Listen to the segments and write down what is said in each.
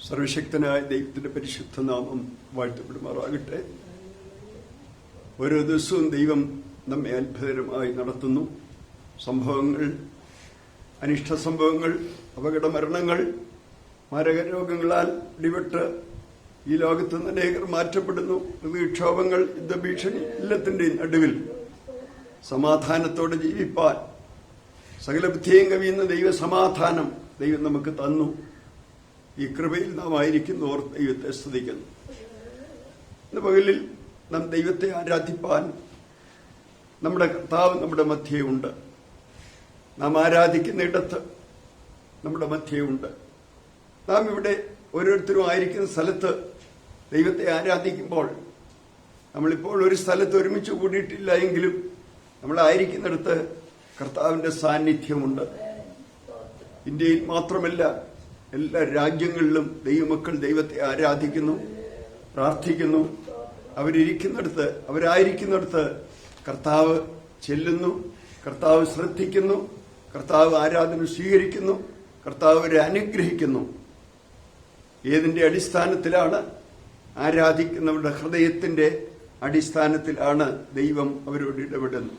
സർവശക്തനായ ദൈവത്തിന്റെ പരിശുദ്ധ നാമം വാഴ്ത്തപ്പെടുമാറാകട്ടെ. ഓരോ ദിവസവും ദൈവം നമ്മെ അത്ഭുതകരമായി നടത്തുന്നു. സംഭവങ്ങൾ, അനിഷ്ട സംഭവങ്ങൾ, അപകട മരണങ്ങൾ, മാരകരോഗങ്ങളാൽ പിടിപെട്ട് ഈ ലോകത്ത് നിന്ന് അനേകർ മാറ്റപ്പെടുന്നു. പ്രകൃതിക്ഷോഭങ്ങൾ, യുദ്ധഭീഷണി എല്ലാത്തിന്റെയും നടുവിൽ സമാധാനത്തോടെ ജീവിപ്പാൻ സകല ബുദ്ധിയും കവിയുന്ന ദൈവസമാധാനം ദൈവം നമുക്ക് തന്നു. ഈ കൃപയിൽ നാം ആയിരിക്കുന്നവർ ദൈവത്തെ സ്തുതിക്കുന്നു. ഇന്ന് പകലിൽ നാം ദൈവത്തെ ആരാധിപ്പാൻ നമ്മുടെ കർത്താവ് നമ്മുടെ മധ്യയുണ്ട്. നാം ആരാധിക്കുന്ന ഇടത്ത് നമ്മുടെ മധ്യയുണ്ട്. നാം ഇവിടെ ഓരോരുത്തരും ആയിരിക്കുന്ന സ്ഥലത്ത് ദൈവത്തെ ആരാധിക്കുമ്പോൾ നമ്മളിപ്പോൾ ഒരു സ്ഥലത്ത് ഒരുമിച്ച് കൂടിയിട്ടില്ല എങ്കിലും നമ്മളായിരിക്കുന്നിടത്ത് കർത്താവിന്റെ സാന്നിധ്യമുണ്ട്. ഇന്ത്യയിൽ മാത്രമല്ല, എല്ലാ രാജ്യങ്ങളിലും ദൈവമക്കൾ ദൈവത്തെ ആരാധിക്കുന്നു, പ്രാർത്ഥിക്കുന്നു. അവരായിരിക്കുന്നിടത്ത് കർത്താവ് ചെല്ലുന്നു, കർത്താവ് ശ്രദ്ധിക്കുന്നു, കർത്താവ് ആരാധന സ്വീകരിക്കുന്നു, കർത്താവ് അവരെ അനുഗ്രഹിക്കുന്നു. ഏതിന്റെ അടിസ്ഥാനത്തിലാണ്? ആരാധിക്കുന്നവരുടെ ഹൃദയത്തിന്റെ അടിസ്ഥാനത്തിലാണ് ദൈവം അവരോട് ഇടപെടുന്നത്.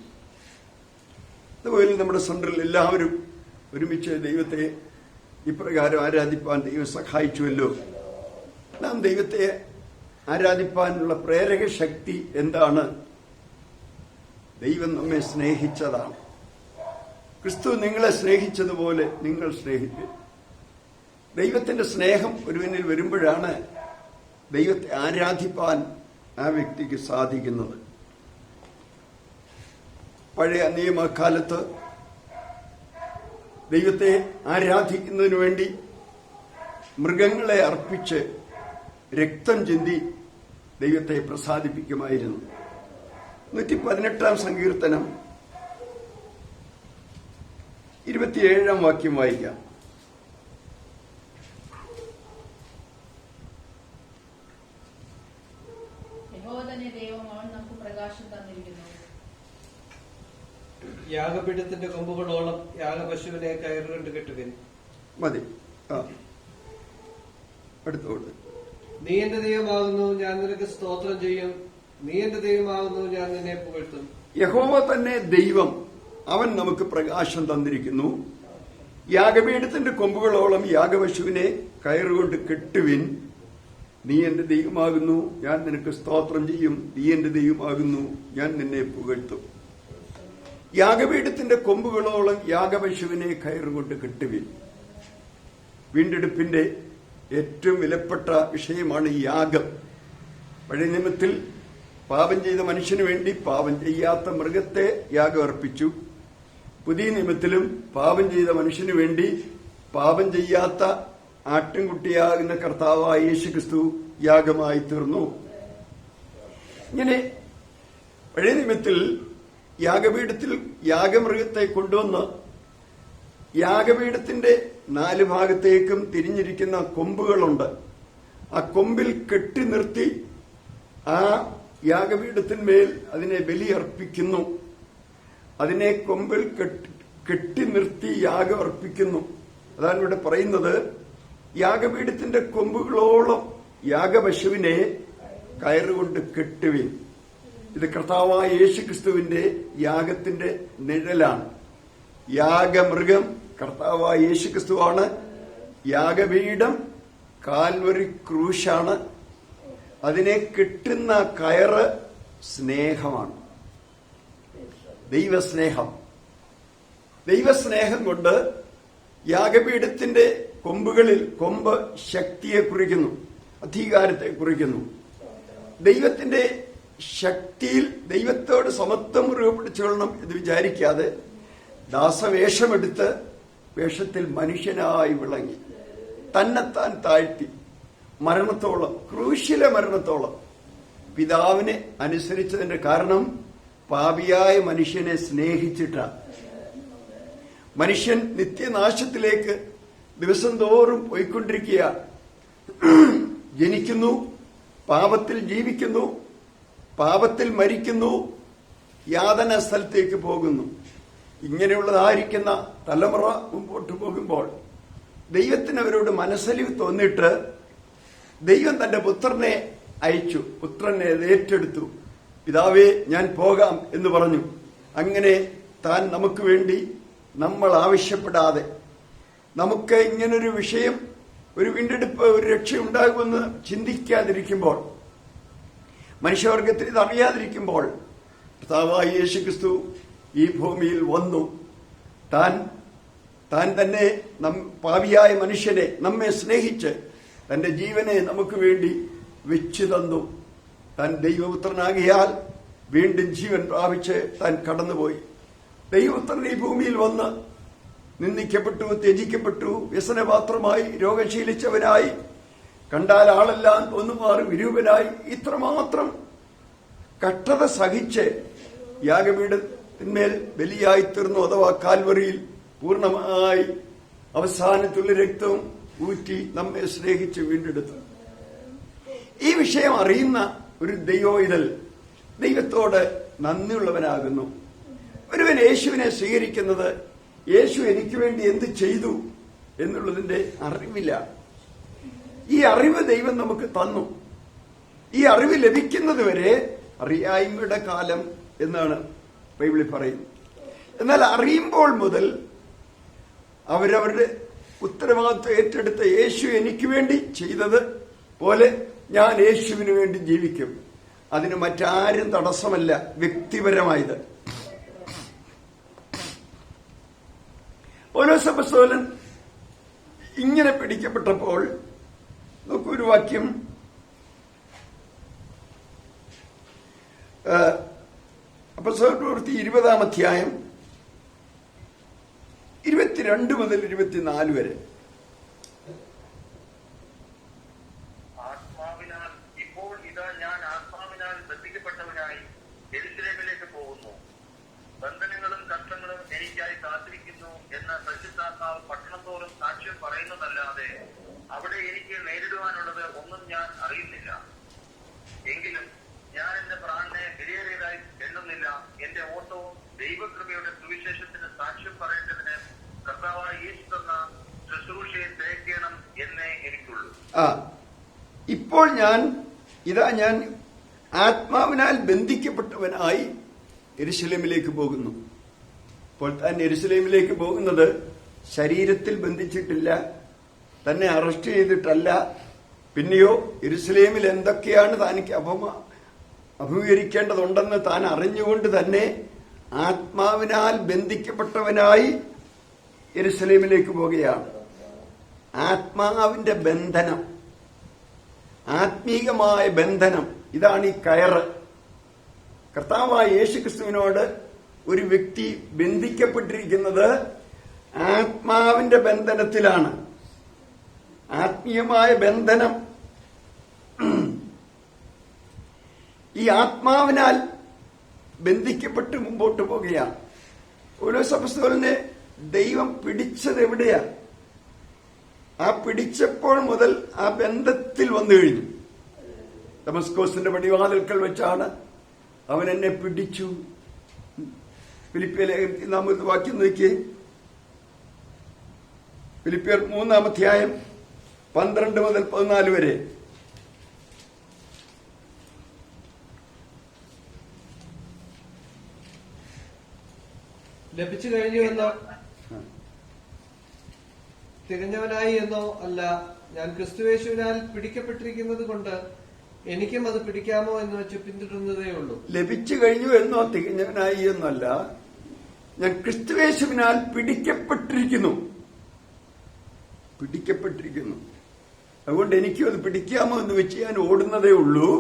അതുപോലെ നമ്മുടെ സെന്ററിൽ എല്ലാവരും ഒരുമിച്ച് ദൈവത്തെ ഇപ്രകാരം ആരാധിപ്പാൻ ദൈവം സഹായിച്ചുവല്ലോ. നാം ദൈവത്തെ ആരാധിപ്പാനുള്ള പ്രേരക ശക്തി എന്താണ്? ദൈവം നമ്മെ സ്നേഹിച്ചതാണ്. ക്രിസ്തു നിങ്ങളെ സ്നേഹിച്ചതുപോലെ നിങ്ങൾ സ്നേഹിക്കുക. ദൈവത്തിന്റെ സ്നേഹം ഒരുവനിൽ വരുമ്പോഴാണ് ദൈവത്തെ ആരാധിപ്പാൻ ആ വ്യക്തിക്ക് സാധിക്കുന്നത്. പഴയ നിയമകാലത്ത് ദൈവത്തെ ആരാധിക്കുന്നതിനു വേണ്ടി മൃഗങ്ങളെ അർപ്പിച്ച് രക്തം ചിന്തി ദൈവത്തെ പ്രസാദിപ്പിക്കുമായിരുന്നു. 118 സങ്കീർത്തനം 27 വാക്യം വായിക്കാം. യാഗപീഠത്തിന്റെ കൊമ്പുകളോളം യാഗപശുവിനെ കയറുകൊണ്ട് കെട്ടുവിൻ. മതി. അടുത്തോട്ട്. നീ എന്റെ ദൈവമാകുന്നു, ഞാൻ നിനക്ക് സ്തോത്രം ചെയ്യും. നീ എന്റെ ദൈവമാകുന്നു, ഞാൻ നിന്നെ പുകഴ്ത്തും. യഹോവ തന്നെ ദൈവം, അവൻ നമുക്ക് പ്രകാശം തന്നിരിക്കുന്നു. യാഗപീഠത്തിന്റെ കൊമ്പുകളോളം യാഗപശുവിനെ കയറുകൊണ്ട് കെട്ടുവിൻ. നീ എന്റെ ദൈവമാകുന്നു, ഞാൻ നിനക്ക് സ്തോത്രം ചെയ്യും. നീ എന്റെ ദൈവമാകുന്നു, ഞാൻ നിന്നെ പുകഴ്ത്തും. യാഗപീഠത്തിന്റെ കൊമ്പുകളോളം യാഗപശുവിനെ കയറുകൊണ്ട് കെട്ടുവിൻ. വീണ്ടെടുപ്പിന്റെ ഏറ്റവും വിലപ്പെട്ട വിഷയമാണ് യാഗം. പഴയ നിയമത്തിൽ പാപം ചെയ്ത മനുഷ്യന് വേണ്ടി പാപം ചെയ്യാത്ത മൃഗത്തെ യാഗം അർപ്പിച്ചു. പുതിയ നിയമത്തിലും പാപം ചെയ്ത മനുഷ്യന് വേണ്ടി പാപം ചെയ്യാത്ത ആട്ടിൻകുട്ടിയാകുന്ന കർത്താവായ യേശുക്രിസ്തു യാഗമായി തീർന്നു. ഇങ്ങനെ പഴയ നിയമത്തിൽ യാഗപീഠത്തിൽ യാഗമൃഗത്തെ കൊണ്ടുവന്ന് യാഗപീഠത്തിന്റെ 4 ഭാഗത്തേക്കും തിരിഞ്ഞിരിക്കുന്ന കൊമ്പുകളുണ്ട്. ആ കൊമ്പിൽ കെട്ടി നിർത്തി ആ യാഗപീഠത്തിന്മേൽ അതിനെ ബലിയർപ്പിക്കുന്നു. അതിനെ കൊമ്പിൽ കെട്ടി നിർത്തി യാഗം അർപ്പിക്കുന്നു. അതാണ് ഇവിടെ പറയുന്നത്. യാഗപീഠത്തിന്റെ കൊമ്പുകളോളം യാഗപശുവിനെ കയറുകൊണ്ട് കെട്ടുവിൻ. ഇത് കർത്താവായ യേശുക്രിസ്തുവിന്റെ യാഗത്തിന്റെ നിഴലാണ്. യാഗമൃഗം കർത്താവായ യേശുക്രിസ്തുവാണ്. യാഗപീഠം കാൽവരി ക്രൂശാണ്. അതിനെ കെട്ടുന്ന കയറ് സ്നേഹമാണ്, ദൈവസ്നേഹം. ദൈവസ്നേഹം കൊണ്ട് യാഗപീഠത്തിന്റെ കൊമ്പുകളിൽ, കൊമ്പ് ശക്തിയെ കുറിക്കുന്നു, അധികാരത്തെ കുറിക്കുന്നു. ദൈവത്തിന്റെ ശക്തിയിൽ ദൈവത്തോട് സമത്വം മുറുകെ പിടിച്ചുകൊള്ളണം എന്ന് വിചാരിക്കാതെ ദാസവേഷമെടുത്ത് വേഷത്തിൽ മനുഷ്യനായി വിളങ്ങി തന്നെത്താൻ താഴ്ത്തി മരണത്തോളം, ക്രൂശിലെ മരണത്തോളം പിതാവിനെ അനുസരിച്ചതിന്റെ കാരണം പാപിയായ മനുഷ്യനെ സ്നേഹിച്ചിട്ടാണ്. മനുഷ്യൻ നിത്യനാശത്തിലേക്ക് ദിവസം തോറും പോയിക്കൊണ്ടിരിക്കുക. ജനിക്കുന്നു, പാപത്തിൽ ജീവിക്കുന്നു, പാപത്തിൽ മരിക്കുന്നു, യാതന സ്ഥലത്തേക്ക് പോകുന്നു. ഇങ്ങനെയുള്ളതായിരിക്കുന്ന തലമുറ മുമ്പോട്ട് പോകുമ്പോൾ ദൈവത്തിന് അവരോട് മനസ്സലിവ് തോന്നിയിട്ട് ദൈവം തന്റെ പുത്രനെ അയച്ചു. പുത്രനെ ഏറ്റെടുത്തു. പിതാവേ, ഞാൻ പോകാം എന്ന് പറഞ്ഞു. അങ്ങനെ താൻ നമുക്ക് വേണ്ടി നമ്മൾ ആവശ്യപ്പെടാതെ, നമുക്ക് ഇങ്ങനൊരു വിഷയം, ഒരു വീണ്ടെടുപ്പ്, ഒരു രക്ഷയുണ്ടാകുമെന്ന് ചിന്തിക്കാതിരിക്കുമ്പോൾ, മനുഷ്യവർഗത്തിന് ഇതറിയാതിരിക്കുമ്പോൾ, കർത്താവായ യേശുക്രിസ്തു ഈ ഭൂമിയിൽ വന്നു. താൻ തന്നെ പാപിയായ മനുഷ്യനെ, നമ്മെ സ്നേഹിച്ച് തന്റെ ജീവനെ നമുക്ക് വേണ്ടി വെച്ചു തന്നു. താൻ ദൈവപുത്രനാകിയാൽ വീണ്ടും ജീവൻ പ്രാപിച്ച് താൻ കടന്നുപോയി. ദൈവപുത്രൻ ഈ ഭൂമിയിൽ വന്ന് നിന്ദിക്കപ്പെട്ടു, ത്യജിക്കപ്പെട്ടു, വ്യസനപാത്രമായി, രോഗശീലിച്ചവനായി, കണ്ടാൽ ആളെല്ലാം തോന്നുമാറി വിരൂപനായി, ഇത്രമാത്രം കഷ്ടത സഹിച്ച് യാഗപീഠത്തിന്മേൽ ബലിയായി തീർന്നു. അഥവാ കാൽവറിയിൽ പൂർണ്ണമായി അവസാനത്തുള്ള രക്തവും ഊറ്റി നമ്മെ സ്നേഹിച്ച് വീണ്ടെടുത്തു. ഈ വിഷയം അറിയുന്ന ഒരു ദൈവോയിതൽ ദൈവത്തോട് നന്ദിയുള്ളവനാകുന്നു. ഒരുവൻ യേശുവിനെ സ്വീകരിക്കുന്നത് യേശു എനിക്ക് വേണ്ടി എന്ത് ചെയ്തു എന്നുള്ളതിന്റെ അറിവില്ല. ഈ അറിവ് ദൈവം നമുക്ക് തന്നു. ഈ അറിവ് ലഭിക്കുന്നത് വരെ അറിയായ്മയുടെ കാലം എന്നാണ് ബൈബിളിൽ പറയുന്നത്. എന്നാൽ അറിയുമ്പോൾ മുതൽ അവരവരുടെ ഉത്തരവാദിത്വം ഏറ്റെടുത്ത യേശു എനിക്ക് വേണ്ടി ചെയ്തത് പോലെ ഞാൻ യേശുവിന് വേണ്ടി ജീവിക്കും. അതിന് മറ്റാരും തടസ്സമല്ല. വ്യക്തിപരമായത് പൗലോസ് അപ്പോസ്തലൻ ഇങ്ങനെ പിടിക്കപ്പെട്ടപ്പോൾ നോക്കൂ, ഒരു വാക്യം അപ്പോസ്തലപ്രവൃത്തി 20-ാം അധ്യായം 22 മുതൽ 24 വരെ. ഇപ്പോൾ ഇതാ ഞാൻ ആത്മാവിനാൽ ബന്ധിക്കപ്പെട്ടവനായി യെരൂശലേമിലേക്ക് പോകുന്നു. ബന്ധനങ്ങളും കഷ്ടങ്ങളും എനിക്കായി കാത്തിരിക്കുന്നു എന്ന പരിശുദ്ധാത്മാവ് പട്ടണം തോറും സാക്ഷ്യം പറയുന്നതല്ലാതെ അവിടെ എനിക്ക് നേരിടുവാനുള്ളത് ഒന്നും ഞാൻ അറിയുന്നില്ല. എങ്കിലും ഞാൻ എന്റെ പ്രാണനെ വിലയേറിയതായി എണ്ണുന്നില്ല. എന്റെ ഓട്ടവും ദൈവകൃപയുടെ സുവിശേഷത്തിന് സാക്ഷ്യം പറയേണ്ടതിന് കർത്താവായ യേശു തന്ന ശുശ്രൂഷയെ തേക്കണം എന്നേ എനിക്കുള്ളൂ. ഇപ്പോൾ ഞാൻ ആത്മാവിനാൽ ബന്ധിക്കപ്പെട്ടവനായി യെരൂശലേമിലേക്ക് പോകുന്നു. അപ്പോൾ താൻ യെരൂശലേമിലേക്ക് പോകുന്നത് ശരീരത്തിൽ ബന്ധിച്ചിട്ടില്ല, തന്നെ അറസ്റ്റ് ചെയ്തിട്ടല്ല. പിന്നെയോ യെരൂശലേമിൽ എന്തൊക്കെയാണ് തനിക്ക് അഭിമുഖീകരിക്കേണ്ടതുണ്ടെന്ന് താൻ അറിഞ്ഞുകൊണ്ട് തന്നെ ആത്മാവിനാൽ ബന്ധിക്കപ്പെട്ടവനായി യെരൂശലേമിലേക്ക് പോകുകയാണ്. ആത്മാവിന്റെ ബന്ധനം, ആത്മീകമായ ബന്ധനം, ഇതാണ് ഈ കയറ്. കർത്താവായ യേശുക്രിസ്തുവിനോട് ഒരു വ്യക്തി ബന്ധിക്കപ്പെട്ടിരിക്കുന്നത് ആത്മാവിന്റെ ബന്ധനത്തിലാണ്. ആത്മീയമായ ബന്ധനം ഈ ആത്മാവിനാൽ ബന്ധിക്കപ്പെട്ട് മുമ്പോട്ട് പോകുകയാണ്. പൗലോസ് അപ്പോസ്തലനെ ദൈവം പിടിച്ചത് എവിടെയാ? ആ പിടിച്ചപ്പോൾ മുതൽ ആ ബന്ധത്തിൽ വന്നു കഴിഞ്ഞു. ദമസ്കോസിന്റെ പടിവാതിൽക്കൽ വെച്ചാണ് അവൻ എന്നെ പിടിച്ചു. ഫിലിപ്പിയർ നാം ഒരു വാക്യം നോക്കിയേ. ഫിലിപ്പിയർ 3-ാം അധ്യായം 12 മുതൽ 14 വരെ. ലഭിച്ചു കഴിഞ്ഞു എന്നോ തികഞ്ഞവനായി എന്നോ അല്ല, ഞാൻ ക്രിസ്തുയേശുവിനാൽ പിടിക്കപ്പെട്ടിരിക്കുന്നത് കൊണ്ട് എനിക്കും അത് പിടിക്കാമോ എന്ന് വെച്ച് പിന്തുടരുന്നതേ ഉള്ളൂ. ലഭിച്ചു കഴിഞ്ഞു എന്നോ തികഞ്ഞവനായി എന്നല്ല, ഞാൻ ക്രിസ്തുയേശുവിനാൽ പിടിക്കപ്പെട്ടിരിക്കുന്നു. അതുകൊണ്ട് എനിക്കും അത് പിടിക്കാമോ എന്ന് വെച്ച് ഞാൻ ഓടുന്നതേ ഉള്ളൂ.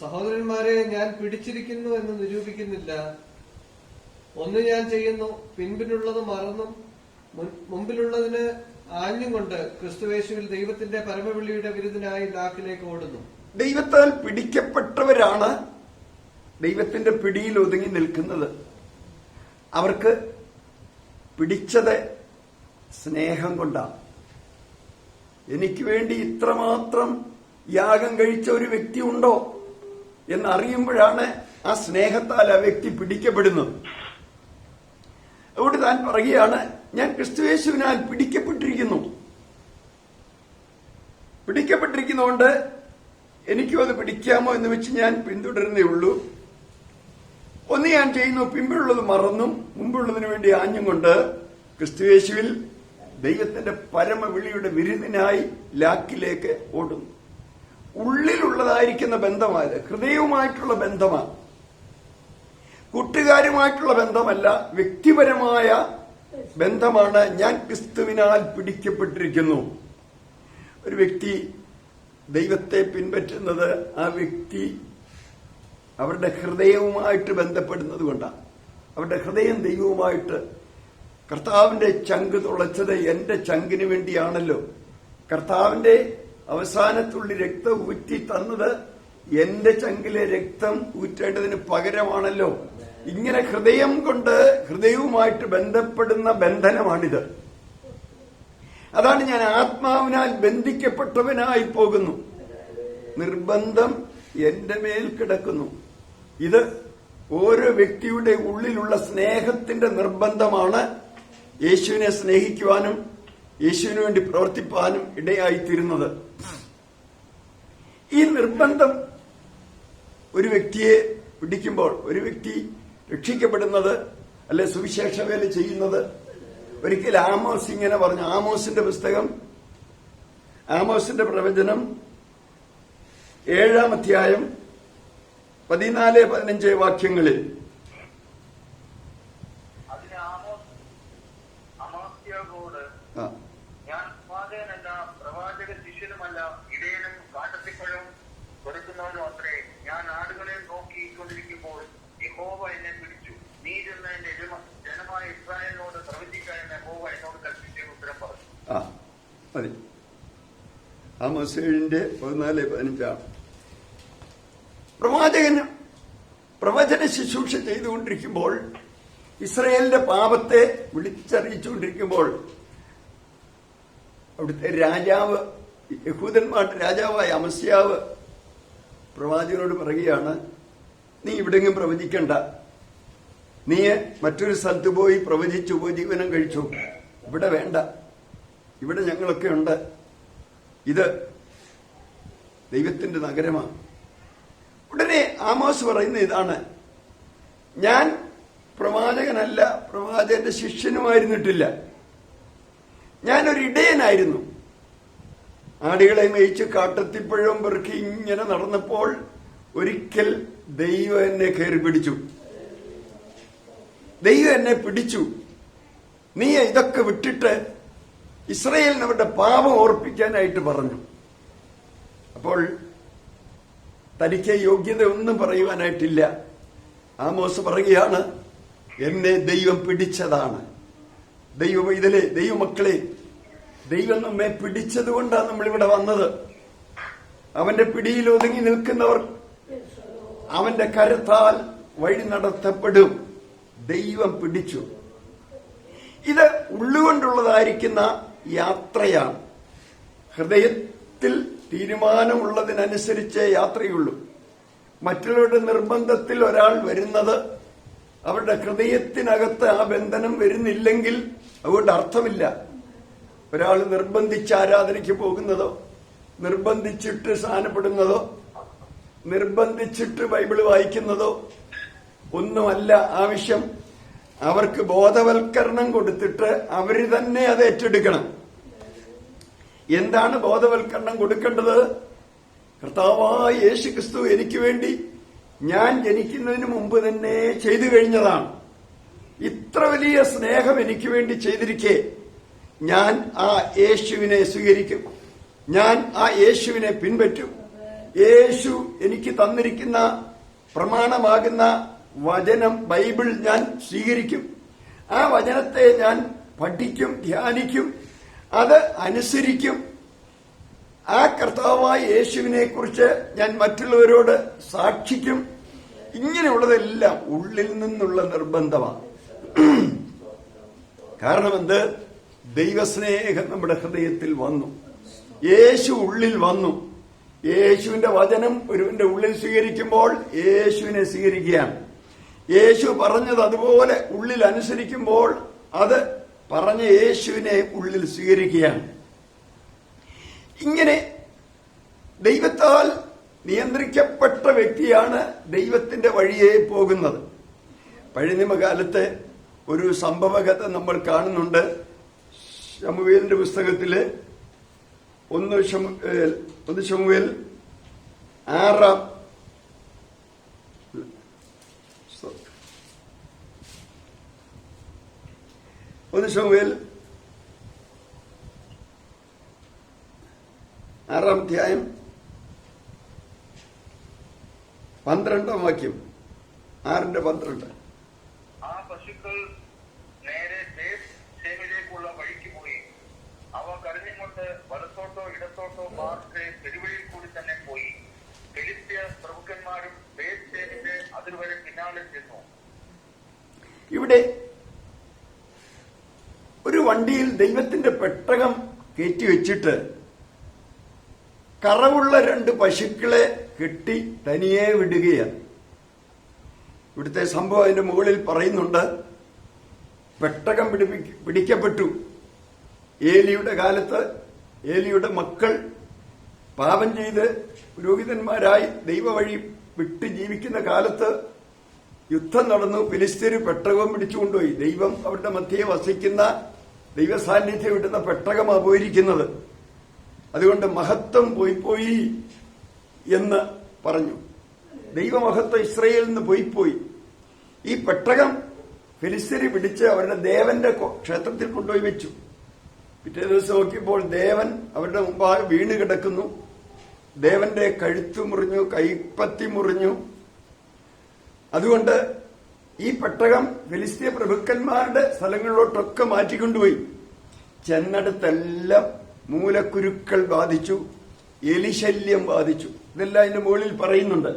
സഹോദരന്മാരെ, ഞാൻ പിടിച്ചിരിക്കുന്നു എന്ന് നിരൂപിക്കുന്നില്ല. ഒന്ന് ഞാൻ ചെയ്യുന്നു, പിൻപിലുള്ളത് മറന്നും മുമ്പിലുള്ളതിന് ആഞ്ഞും കൊണ്ട് ക്രിസ്തുയേശുവിൽ ദൈവത്തിന്റെ പരമവിളിയുടെ വിരുദ്ധനായി ലാക്കിലേക്ക് ഓടുന്നു. ദൈവത്താൽ പിടിക്കപ്പെട്ടവരാണ് ദൈവത്തിന്റെ പിടിയിൽ ഒതുങ്ങി നിൽക്കുന്നത്. അവർക്ക് പിടിച്ചത് സ്നേഹം കൊണ്ടാണ്. എനിക്ക് വേണ്ടി ഇത്രമാത്രം യാഗം കഴിച്ച ഒരു വ്യക്തി ഉണ്ടോ എന്നറിയുമ്പോഴാണ് ആ സ്നേഹത്താൽ ആ വ്യക്തി പിടിക്കപ്പെടുന്നത്. അതുകൊണ്ട് താൻ പറയുകയാണ്, ഞാൻ ക്രിസ്തുയേശുവിനാൽ പിടിക്കപ്പെട്ടിരിക്കുന്നു ചെയ്യുന്നതുകൊണ്ട് എനിക്കും അത് പിടിക്കാമോ എന്ന് വെച്ച് ഞാൻ പിന്തുടരുന്നേ ഉള്ളൂ. ഒന്ന് ഞാൻ ചെയ്യുന്നു, പിമ്പിലുള്ളത് മറന്നും മുമ്പുള്ളതിനു വേണ്ടി ആഞ്ഞും കൊണ്ട് ക്രിസ്തുയേശുവിൽ ദൈവത്തിന്റെ പരമവിളിയുടെ വിരുന്നിനായി ലാക്കിലേക്ക് ഓടുന്നു. ഉള്ളിലുള്ളതായിരിക്കുന്ന ബന്ധമായത് ഹൃദയവുമായിട്ടുള്ള ബന്ധമാണ്, കൂട്ടുകാരുമായിട്ടുള്ള ബന്ധമല്ല, വ്യക്തിപരമായ ബന്ധമാണ്. ഞാൻ ക്രിസ്തുവിനാൽ പിടിക്കപ്പെട്ടിരിക്കുന്നു. ഒരു വ്യക്തി ദൈവത്തെ പിൻപറ്റുന്നത് ആ വ്യക്തി അവരുടെ ഹൃദയവുമായിട്ട് ബന്ധപ്പെടുന്നത് കൊണ്ടാണ്. അവരുടെ ഹൃദയം ദൈവവുമായിട്ട്, കർത്താവിന്റെ ചങ്ക് തുളച്ചത് എന്റെ ചങ്കിന് വേണ്ടിയാണല്ലോ, കർത്താവിന്റെ അവസാനത്തുള്ളി രക്തം ഊറ്റി തന്നത് എന്റെ ചങ്കിലെ രക്തം ഊറ്റേണ്ടതിന് പകരമാണല്ലോ. ഇങ്ങനെ ഹൃദയം കൊണ്ട് ഹൃദയവുമായിട്ട് ബന്ധപ്പെടുന്ന ബന്ധനമാണിത്. അതാണ് ഞാൻ ആത്മാവിനാൽ ബന്ധിക്കപ്പെട്ടവനായി പോകുന്നു, നിർബന്ധം എന്റെ മേൽ കിടക്കുന്നു. ഇത് ഓരോ വ്യക്തിയുടെ ഉള്ളിലുള്ള സ്നേഹത്തിന്റെ നിർബന്ധമാണ് യേശുവിനെ സ്നേഹിക്കുവാനും യേശുവിന് വേണ്ടി പ്രവർത്തിപ്പാനും ഇടയായിത്തീരുന്നത്. ഈ നിർബന്ധം ഒരു വ്യക്തിയെ പിടിക്കുമ്പോൾ, ഒരു വ്യക്തി രക്ഷിക്കപ്പെടുന്നത് അല്ലെ സുവിശേഷ വേല ചെയ്യുന്നത്, ഒരിക്കൽ ആമോസ് ഇങ്ങനെ പറഞ്ഞു. ആമോസിന്റെ പുസ്തകം, ആമോസിന്റെ പ്രവചനം 7-ാം അധ്യായം 14-15 വാക്യങ്ങളിൽ ഞാൻ പ്രവാചകനല്ല, പ്രവാചക ശിഷ്യനുമല്ല, ഇടയനും കാട്ടത്തിപ്പഴം കൊടുക്കുന്നവരും അത്രേ. ഞാൻ ആടുകളെ നോക്കിക്കൊണ്ടിരിക്കുമ്പോൾ യഹോവ എന്നെ പിടിച്ചു. നീ ചെന്ന് എന്റെ ജനമായ ഇസ്രായേലിനോട് പ്രവചിക്കാൻ യഹോവ എന്നോട് കൽപ്പിച്ച ഉത്തരം പറഞ്ഞു. മതി. ആമോസ് 7:14-15 പ്രവാചകന് പ്രവചന ശുശ്രൂഷ ചെയ്തുകൊണ്ടിരിക്കുമ്പോൾ, ഇസ്രായേലിന്റെ പാപത്തെ വിളിച്ചറിയിച്ചുകൊണ്ടിരിക്കുമ്പോൾ, അവിടുത്തെ രാജാവ്, യഹൂദന്മാരുടെ രാജാവായ അമസ്യാവ് പ്രവാചകനോട് പറയുകയാണ്, നീ ഇവിടെങ്കിലും പ്രവചിക്കണ്ട, നീ മറ്റൊരു സ്ഥലത്ത് പോയി പ്രവചിച്ച് ഉപജീവനം കഴിച്ചു, ഇവിടെ വേണ്ട, ഇവിടെ ഞങ്ങളൊക്കെ ഉണ്ട്, ഇത് ദൈവത്തിന്റെ നഗരമാണ്. ഉടനെ ആമോസ് പറയുന്ന ഇതാണ്, ഞാൻ പ്രവാചകനല്ല, പ്രവാചകന്റെ ശിഷ്യനുമായിരുന്നിട്ടില്ല, ഞാനൊരു ഇടയനായിരുന്നു. ആടുകളെ മേയിച്ച് കാട്ടത്തിപ്പഴവും പെറുക്കി ഇങ്ങനെ നടന്നപ്പോൾ ഒരിക്കൽ ദൈവം എന്നെ കയറി പിടിച്ചു. ദൈവം എന്നെ പിടിച്ചു, നീ ഇതൊക്കെ വിട്ടിട്ട് ഇസ്രായേലിന് അവരുടെ പാപം ഓർപ്പിക്കാനായിട്ട് പറഞ്ഞു. അപ്പോൾ തനിക്ക് യോഗ്യത ഒന്നും പറയുവാനായിട്ടില്ല. ആമോസ് പറയുകയാണ്, എന്നെ ദൈവം പിടിച്ചതാണ്. ദൈവം ഇതിലെ ദൈവമക്കളെ, ദൈവം നമ്മെ പിടിച്ചത് കൊണ്ടാണ് നമ്മളിവിടെ വന്നത്. അവന്റെ പിടിയിൽ ഒതുങ്ങി നിൽക്കുന്നവർ അവന്റെ കരത്താൽ വഴി നടത്തപ്പെടും. ദൈവം പിടിച്ചു. ഇത് ഉള്ളുകൊണ്ടുള്ളതായിരിക്കുന്ന യാത്രയാണ്. ഹൃദയത്തിൽ തീരുമാനമുള്ളതിനനുസരിച്ച് യാത്രയുള്ളൂ. മറ്റുള്ളവരുടെ നിർബന്ധത്തിൽ ഒരാൾ വരുന്നത് അവരുടെ ഹൃദയത്തിനകത്ത് ആ ബന്ധനം വരുന്നില്ലെങ്കിൽ അതുകൊണ്ട് അർത്ഥമില്ല. ഒരാൾ നിർബന്ധിച്ച് ആരാധനയ്ക്ക് പോകുന്നതോ, നിർബന്ധിച്ചിട്ട് സ്നാനപ്പെടുന്നതോ, നിർബന്ധിച്ചിട്ട് ബൈബിള് വായിക്കുന്നതോ ഒന്നുമല്ല ആവശ്യം. അവർക്ക് ബോധവൽക്കരണം കൊടുത്തിട്ട് അവര് തന്നെ അത് ഏറ്റെടുക്കണം. എന്താണ് ബോധവൽക്കരണം കൊടുക്കേണ്ടത്? കർത്താവായ യേശു ക്രിസ്തു എനിക്ക് വേണ്ടി ഞാൻ ജനിക്കുന്നതിന് മുമ്പ് തന്നെ ചെയ്തു കഴിഞ്ഞതാണ്. ഇത്ര വലിയ സ്നേഹം എനിക്ക് വേണ്ടി ചെയ്തിരിക്കെ ഞാൻ ആ യേശുവിനെ സ്വീകരിക്കും, ഞാൻ ആ യേശുവിനെ പിൻപറ്റും. യേശു എനിക്ക് തന്നിരിക്കുന്ന പ്രമാണമാകുന്ന വചനം ബൈബിൾ ഞാൻ സ്വീകരിക്കും. ആ വചനത്തെ ഞാൻ പഠിക്കും, ധ്യാനിക്കും, അത് അനുസരിക്കും. ആ കർത്താവായ യേശുവിനെ കുറിച്ച് ഞാൻ മറ്റുള്ളവരോട് സാക്ഷിക്കും. ഇങ്ങനെയുള്ളതെല്ലാം ഉള്ളിൽ നിന്നുള്ള നിർബന്ധമാണ്. കാരണം എന്ത്? ദൈവസ്നേഹം നമ്മുടെ ഹൃദയത്തിൽ വന്നു, യേശു ഉള്ളിൽ വന്നു. യേശുവിന്റെ വചനം ഒരുവന്റെ ഉള്ളിൽ സ്വീകരിക്കുമ്പോൾ യേശുവിനെ സ്വീകരിക്കുകയാണ്. യേശു പറഞ്ഞത് അതുപോലെ ഉള്ളിൽ അനുസരിക്കുമ്പോൾ അത് പറഞ്ഞ യേശുവിനെ ഉള്ളിൽ സ്വീകരിക്കുകയാണ്. ഇങ്ങനെ ദൈവത്താൽ നിയന്ത്രിക്കപ്പെട്ട വ്യക്തിയാണ് ദൈവത്തിന്റെ വഴിയെ പോകുന്നത്. പഴയ നിയമകാലത്തെ ഒരു സംഭവകഥ നമ്മൾ കാണുന്നുണ്ട്. ശമൂവേലിന്റെ പുസ്തകത്തില് 1 ശമൂവേൽ 6 1 ശമൂവേൽ 6 അധ്യായം 12 വാക്യം. 6:12. ആ പശുക്കൾ നേരെ ബേത്ത്ശേമിലേക്കുള്ള വഴിക്ക് പോയി. അവ കരഞ്ഞുകൊണ്ട് വലത്തോട്ടോ ഇടത്തോട്ടോ മാർച്ച് പെരുവഴിയിൽ കൂടി തന്നെ പോയി. ഫെലിസ്ത്യ പ്രഭുക്കന്മാരും ബേത്ത്ശേമിന്റെ അതിർവരെ പിന്നാലെ ചെന്നു. ഇവിടെ ഒരു വണ്ടിയിൽ ദൈവത്തിന്റെ പെട്ടകം കയറ്റിവെച്ചിട്ട് കറവുള്ള 2 പശുക്കളെ കെട്ടി തനിയെ വിടുകയാണ്. ഇവിടുത്തെ സംഭവം അതിന്റെ മുകളിൽ പറയുന്നുണ്ട്. പെട്ടകം പിടിക്കപ്പെട്ടു. ഏലിയുടെ കാലത്ത് ഏലിയുടെ മക്കൾ പാപം ചെയ്ത് പുരോഹിതന്മാരായി ദൈവവഴി വിട്ട് ജീവിക്കുന്ന കാലത്ത് യുദ്ധം നടന്നു. ഫിലിസ്തീന് പെട്ടകവും പിടിച്ചുകൊണ്ടുപോയി. ദൈവം അവരുടെ മധ്യയെ വസിക്കുന്ന ദൈവസാന്നിധ്യം വിടുന്ന പെട്ടകമാണ് പോയിരിക്കുന്നത്. അതുകൊണ്ട് മഹത്വം പോയി എന്ന് പറഞ്ഞു. ദൈവമഹത്വം ഇസ്രയേലിൽ നിന്ന് പോയി. ഈ പെട്ടകം ഫിലിസ്തീന് പിടിച്ച് അവരുടെ ദേവന്റെ ക്ഷേത്രത്തിൽ കൊണ്ടുപോയി വെച്ചു. പിറ്റേ ദിവസം നോക്കിയപ്പോൾ ദേവൻ അവരുടെ മുമ്പാകെ വീണ് കിടക്കുന്നു. ദേവന്റെ കഴുത്തു മുറിഞ്ഞു, കൈപ്പത്തി മുറിഞ്ഞു. അതുകൊണ്ട് ഈ പെട്ടകം ഫിലിസ്തീയ പ്രഭുക്കന്മാരുടെ സ്ഥലങ്ങളിലോട്ടൊക്കെ മാറ്റിക്കൊണ്ടുപോയി. ചെന്നിടത്തെല്ലാം മൂലക്കുരുക്കൾ ബാധിച്ചു, എലിശല്യം ബാധിച്ചു. ഇതെല്ലാം അതിന്റെ മുകളിൽ പറയുന്നുണ്ട്.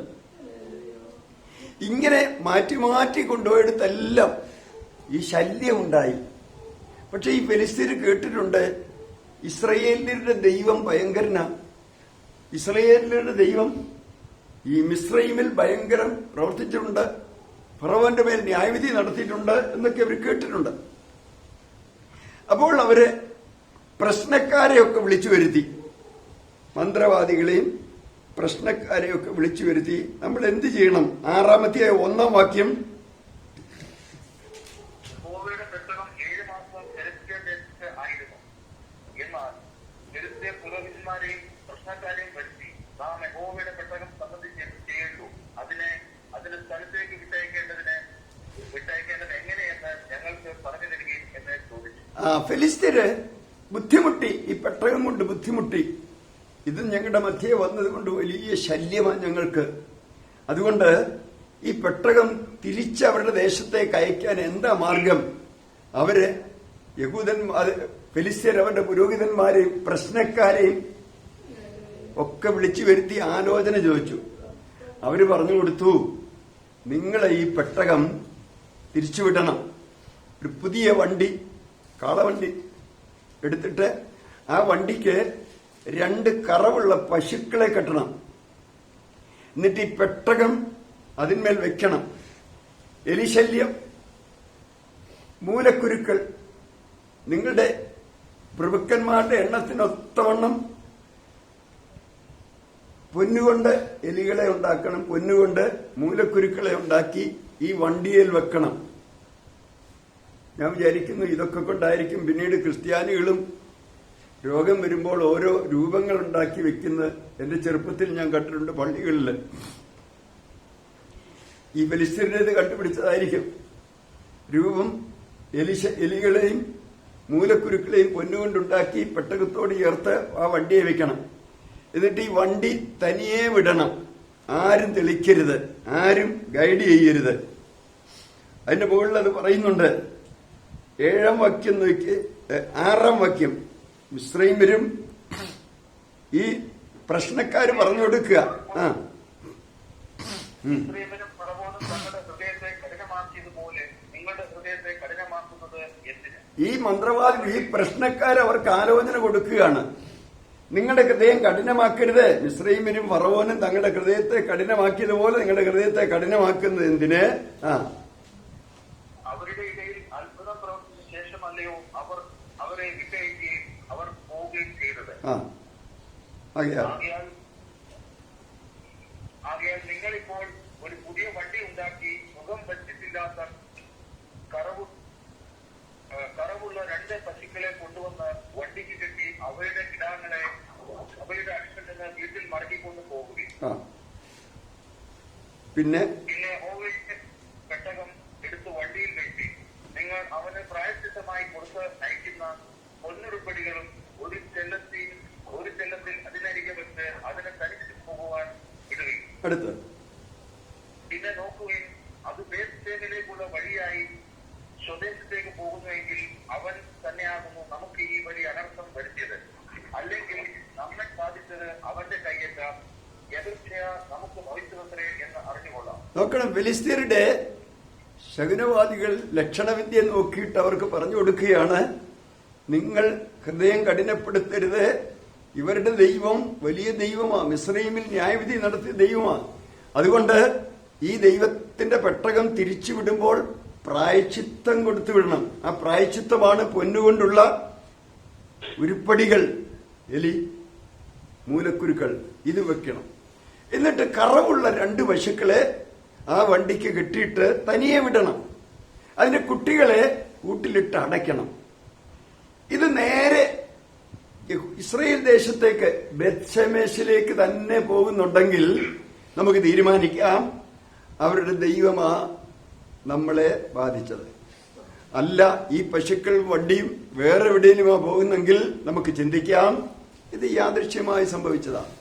ഇങ്ങനെ മാറ്റി മാറ്റി കൊണ്ടുപോയിടത്തെല്ലാം ഈ ശല്യം ഉണ്ടായി. പക്ഷെ ഈ ഫെലിസ്തീന് കേട്ടിട്ടുണ്ട് ഇസ്രയേലിന്റെ ദൈവം ഭയങ്കരനാണ്. ഇസ്രയേലിന്റെ ദൈവം ഈ മിസ്രൈമിൽ ഭയങ്കരം പ്രവർത്തിച്ചിട്ടുണ്ട്, ഫറവോന്റെ മേൽ ന്യായവിധി നടത്തിയിട്ടുണ്ട് എന്നൊക്കെ അവർ കേട്ടിട്ടുണ്ട്. അപ്പോൾ അവര് പ്രശ്നക്കാരെയൊക്കെ വിളിച്ചു വരുത്തി, മന്ത്രവാദികളെയും പ്രശ്നക്കാരെയൊക്കെ വിളിച്ചു വരുത്തി. നമ്മൾ എന്ത് ചെയ്യണം? 6-ാമത്തെ 1-ാം വാക്യം. യഹോവയുടെ പെട്ടകം 7 മാസം ഫെലിസ്ത്യ ദേശത്ത് ആയിരുന്നു. എന്നാൽ ഫെലിസ്ത്യ പുരോഹിതന്മാരെയും പ്രശ്നക്കാരെയും വരുത്തി നാം യഹോവയുടെ പെട്ടകം സംബന്ധിച്ച് എന്ത് ചെയ്യേണ്ടു? അതിന് സ്ഥലത്തേക്ക് വിട്ടയക്കേണ്ടത് എങ്ങനെയെന്ന് ഞങ്ങൾക്ക് പറഞ്ഞു തരികയും എന്ന് ചോദിച്ചു. ഫെലിസ്ത്യര് ബുദ്ധിമുട്ടി, ഈ പെട്ടകം കൊണ്ട് ബുദ്ധിമുട്ടി. ഇത് ഞങ്ങളുടെ മധ്യേ വന്നതുകൊണ്ട് വലിയ ശല്യമാണ് ഞങ്ങൾക്ക്. അതുകൊണ്ട് ഈ പെട്ടകം തിരിച്ച് അവരുടെ ദേശത്തേക്ക് അയക്കാൻ എന്താ മാർഗം? അവര് ഫെലിസ്ത്യർ അവരുടെ പുരോഹിതന്മാരെയും പ്രശ്നക്കാരെയും ഒക്കെ വിളിച്ചു വരുത്തി ആലോചന ചോദിച്ചു. അവര് പറഞ്ഞു കൊടുത്തു, നിങ്ങളെ ഈ പെട്ടകം തിരിച്ചുവിടണം. ഒരു പുതിയ വണ്ടി, കാളവണ്ടി എടുത്തിട്ട് ആ വണ്ടിക്ക് 2 കറവുള്ള പശുക്കളെ കെട്ടണം. എന്നിട്ട് ഈ പെട്ടകം അതിന്മേൽ വെക്കണം. എലിശല്യം, മൂലക്കുരുക്കൾ, നിങ്ങളുടെ പ്രഭുക്കന്മാരുടെ എണ്ണത്തിനൊത്തവണ്ണം പൊന്നുകൊണ്ട് എലികളെ ഉണ്ടാക്കണം, പൊന്നുകൊണ്ട് മൂലക്കുരുക്കളെ ഉണ്ടാക്കി ഈ വണ്ടിയിൽ വെക്കണം. ഞാൻ വിചാരിക്കുന്നു ഇതൊക്കെ കൊണ്ടായിരിക്കും പിന്നീട് ക്രിസ്ത്യാനികളും രോഗം വരുമ്പോൾ ഓരോ രൂപങ്ങൾ ഉണ്ടാക്കി വെക്കുന്നത്. എന്റെ ചെറുപ്പത്തിൽ ഞാൻ കണ്ടിട്ടുണ്ട് പള്ളികളിൽ. ഈ ഫെലിസ്ത്യരുടേത് കണ്ടുപിടിച്ചതായിരിക്കും. രൂപം എലികളെയും മൂലക്കുരുക്കളെയും പൊന്നുകൊണ്ടുണ്ടാക്കി പെട്ടകത്തോട് ചേർത്ത് ആ വണ്ടിയെ വെക്കണം. എന്നിട്ട് ഈ വണ്ടി തനിയെ വിടണം. ആരും തെളിക്കരുത്, ആരും ഗൈഡ് ചെയ്യരുത്. അതിന്റെ മുകളിൽ അത് പറയുന്നുണ്ട്. 7-ാം വാക്യം നോക്കി, 6-ാം വാക്യം. മിസ്രൈമ്യരും ഈ പ്രശ്നക്കാര് പറഞ്ഞു കൊടുക്കുക. മിസ്രൈമ്യരും ഫറവോനും തങ്ങളുടെ ഹൃദയത്തെ കഠിനമാക്കിയതുപോലെ നിങ്ങളുടെ ഹൃദയത്തെ കഠിനമാക്കുന്നത് എന്തിന്? ഈ മന്ത്രവാദി, ഈ പ്രശ്നക്കാർ അവർക്ക് ആലോചന കൊടുക്കുകയാണ്. നിങ്ങളുടെ ഹൃദയം കഠിനമാക്കരുത്. മിസ്രൈമ്യരും ഫറവോനും തങ്ങളുടെ ഹൃദയത്തെ കഠിനമാക്കിയതുപോലെ നിങ്ങളുടെ ഹൃദയത്തെ കഠിനമാക്കുന്നത് എന്തിന്? അവരുടെ ഇടയിൽ അത്ഭുതം പ്രവർത്തിച്ച ശേഷമല്ലയോ അവരെ വിട്ടയക്കുകയും അവർ പോവുകയും ചെയ്തത്? ആകയാൽ ആകയാൽ നിങ്ങളിപ്പോൾ ഒരു പുതിയ വണ്ടി ഉണ്ടാക്കി മുഖം വച്ചിട്ടില്ലാത്ത കറവുള്ള 2 പശുക്കളെ കൊണ്ടുവന്ന് വണ്ടിക്ക് കെട്ടി അവയുടെ കിടാങ്ങളെ അവയുടെ അടുക്കൽ നിന്ന് വീട്ടിൽ മടക്കിക്കൊണ്ട് പോകുകയും പിന്നെ യഹോവയുടെ പെട്ടകം എടുത്ത് വണ്ടിയിൽ വെട്ടി നിങ്ങൾ അവന് പ്രായശ്ചിത്തമായി കൊടുത്ത് നയിക്കുന്ന പൊന്നുരുപ്പടികളും ഒരു ചെല്ലത്തിൽ അതിനരികെ വെച്ച് അതിനെ തനിച്ച് പോകുവാൻ ഇടുകയും. അടുത്ത് പിന്നെ നോക്കുകയും അത് ബേത്ത്ശേമിലേക്കുള്ള വഴിയായി സ്വദേശത്തേക്ക് പോകുന്നുവെങ്കിൽ അവൻ തന്നെയാകുന്നു നമുക്ക് ഈ വലിയ അനർത്ഥം വരുത്തിയത്. അല്ലെങ്കിൽ നമ്മെ സാധിച്ചത് അവന്റെ കയ്യേറ്റാം. യഥേച്ഛയാ നമുക്ക് ഭവിച്ചതത്രേ എന്ന് അറിഞ്ഞുകൊള്ളാം. നോക്കണം, ഫിലിസ്തീനയുടെ ശകുനവാദികൾ ലക്ഷണവിദ്യ നോക്കിയിട്ട് അവർക്ക് പറഞ്ഞു കൊടുക്കുകയാണ്, നിങ്ങൾ ഹൃദയം കഠിനപ്പെടുത്തരുത്. ഇവരുടെ ദൈവം വലിയ ദൈവമാണ്, മിസ്രയീമിൽ ന്യായവിധി നടത്തിയ ദൈവമാണ്. അതുകൊണ്ട് ഈ ദൈവത്തിന്റെ പെട്ടകം തിരിച്ചു വിടുമ്പോൾ പ്രായശ്ചിത്തം കൊടുത്തു വിടണം. ആ പ്രായശ്ചിത്തമാണ് പൊന്നുകൊണ്ടുള്ള ഉരുപ്പടികൾ, എലി, മൂലക്കുരുക്കൾ, ഇത് വെക്കണം. എന്നിട്ട് കറവുള്ള 2 പശുക്കളെ ആ വണ്ടിക്ക് കെട്ടിയിട്ട് തനിയെ വിടണം. അതിന്റെ കുട്ടികളെ കൂട്ടിലിട്ട് അടയ്ക്കണം. ഇത് നേരെ ഇസ്രയേൽ ദേശത്തേക്ക് ബേത്ത്ശേമെശിലേക്ക് തന്നെ പോകുന്നുണ്ടെങ്കിൽ നമുക്ക് തീരുമാനിക്കാം അവരുടെ ദൈവമാ നമ്മളെ ബാധിച്ചത്. അല്ല, ഈ പശുക്കൾ വണ്ടിയും വേറെ എവിടെയുമാ പോകുന്നെങ്കിൽ നമുക്ക് ചിന്തിക്കാം ഇത് യാദൃശ്യമായി സംഭവിച്ചതാണ്.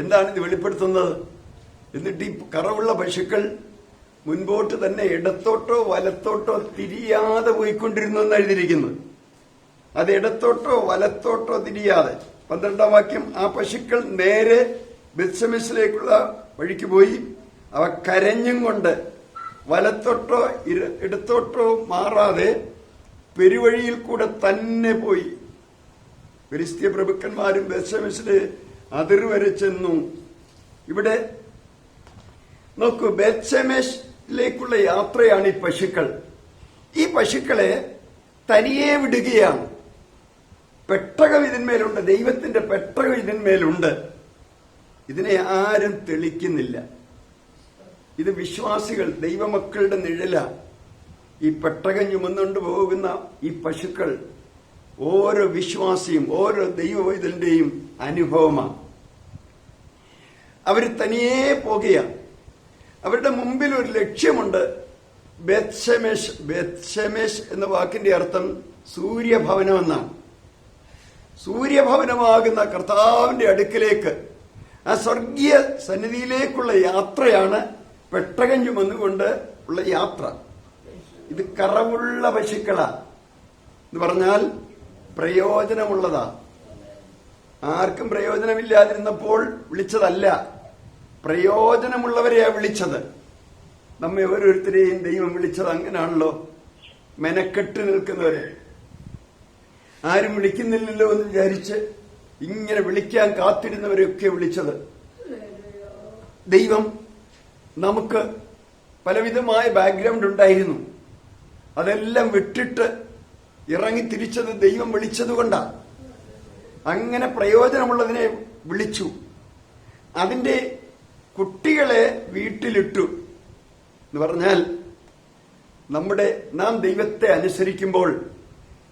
എന്താണ് ഇത് വെളിപ്പെടുത്തുന്നത്? എന്നിട്ട് ഈ കറവുള്ള പശുക്കൾ മുൻപോട്ട് തന്നെ ഇടത്തോട്ടോ വലത്തോട്ടോ തിരിയാതെ പോയിക്കൊണ്ടിരുന്നു എന്ന് എഴുതിയിരിക്കുന്നത്. അത് ഇടത്തോട്ടോ വലത്തോട്ടോ തിരിയാതെ. 12-ാം വാക്യം, ആ പശുക്കൾ നേരെ ബേത്ത്ശേമെശിലേക്കുള്ള വഴിക്ക് പോയി. അവ കരഞ്ഞും കൊണ്ട് വലത്തോട്ടോ ഇടത്തോട്ടോ മാറാതെ പെരുവഴിയിൽ കൂടെ തന്നെ പോയി. ഫിലിസ്ത്യ പ്രഭുക്കന്മാരും ബേത്ത്ശേമെശിലെ അതിർവരെ ചെന്നു. ഇവിടെ നോക്കൂ, ബേത്ത്ശേമെശിലേക്കുള്ള യാത്രയാണ് ഈ പശുക്കൾ. ഈ പശുക്കളെ തനിയെ വിടുകയാണ്. പെട്ടകം ഇതിന്മേലുണ്ട്, ദൈവത്തിന്റെ പെട്ടകം ഇതിന്മേലുണ്ട്. ഇതിനെ ആരും തെളിക്കുന്നില്ല. ഇത് വിശ്വാസികൾ, ദൈവമക്കളുടെ നിഴല. ഈ പെട്ടകം ചുമന്നുകൊണ്ട് പോകുന്ന ഈ പശുക്കൾ ഓരോ വിശ്വാസിയും ഓരോ ദൈവവൈതലിന്റെയും അനുഭവമാണ്. അവർ തനിയെ പോകുകയാണ്. അവരുടെ മുമ്പിൽ ഒരു ലക്ഷ്യമുണ്ട്. ബേത്ത്ശേമെശ്. ബേത്ത്ശേമെശ് എന്ന വാക്കിന്റെ അർത്ഥം സൂര്യഭവനം എന്നാണ്. സൂര്യഭവനമാകുന്ന കർത്താവിന്റെ അടുക്കിലേക്ക്, ആ സ്വർഗീയ സന്നിധിയിലേക്കുള്ള യാത്രയാണ് പെട്ടകം ചുമന്നുകൊണ്ട് ഉള്ള യാത്ര. ഇത് കറവുള്ള പശുക്കളാ എന്ന് പറഞ്ഞാൽ പ്രയോജനമുള്ളതാ. ആർക്കും പ്രയോജനമില്ലാതിരുന്നപ്പോൾ വിളിച്ചതല്ല, പ്രയോജനമുള്ളവരെയാ വിളിച്ചത്. നമ്മെ ഓരോരുത്തരെയും ദൈവം വിളിച്ചത് അങ്ങനാണല്ലോ, മെനക്കെട്ട് നിൽക്കുന്നവരെ. ആരും വിളിക്കുന്നില്ലല്ലോ എന്ന് വിചാരിച്ച് ഇങ്ങനെ വിളിക്കാൻ കാത്തിരുന്നവരെയൊക്കെ വിളിച്ചത്. ദൈവം നമുക്ക് പലവിധമായ ബാക്ക്ഗ്രൗണ്ട് ഉണ്ടായിരുന്നു, അതെല്ലാം വിട്ടിട്ട് ഇറങ്ങി തിരിച്ചത് ദൈവം വിളിച്ചതുകൊണ്ടാണ്. അങ്ങനെ പ്രയോജനമുള്ളതിനെ വിളിച്ചു. അതിന്റെ കുട്ടികളെ വീട്ടിലിട്ടു എന്ന് പറഞ്ഞാൽ നാം ദൈവത്തെ അനുസരിക്കുമ്പോൾ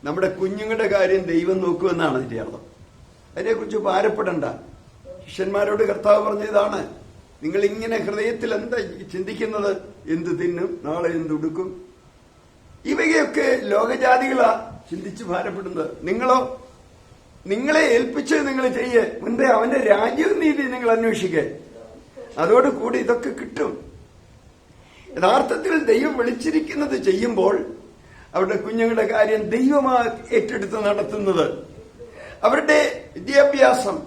നമ്മുടെ കുഞ്ഞുങ്ങളുടെ കാര്യം ദൈവം നോക്കുമെന്നാണ് അതിന്റെ അർത്ഥം. അതിനെക്കുറിച്ച് ഭാരപ്പെടണ്ട. ശിഷ്യന്മാരോട് കർത്താവ് പറഞ്ഞതാണ്, നിങ്ങൾ ഇങ്ങനെ ഹൃദയത്തിൽ എന്താ ചിന്തിക്കുന്നത്? എന്ത് തിന്നും, നാളെ എന്തുടുക്കും? ഇവയൊക്കെ ലോകജാതികളാ ചിന്തിച്ച് ഭാരപ്പെടുന്നത്. നിങ്ങളോ? നിങ്ങളെ ഏൽപ്പിച്ചത് നിങ്ങൾ ചെയ്യേ. മുൻപേ അവന്റെ രാജ്യവും നീതി നിങ്ങൾ അന്വേഷിക്കേ. അതോടുകൂടി ഇതൊക്കെ കിട്ടും. യഥാർത്ഥത്തിൽ ദൈവം വിളിച്ചിരിക്കുന്നത് ചെയ്യുമ്പോൾ അവരുടെ കുഞ്ഞുങ്ങളുടെ കാര്യം ദൈവമാണ് ഏറ്റെടുത്ത് നടത്തുന്നത്. അവരുടെ വിദ്യാഭ്യാസം,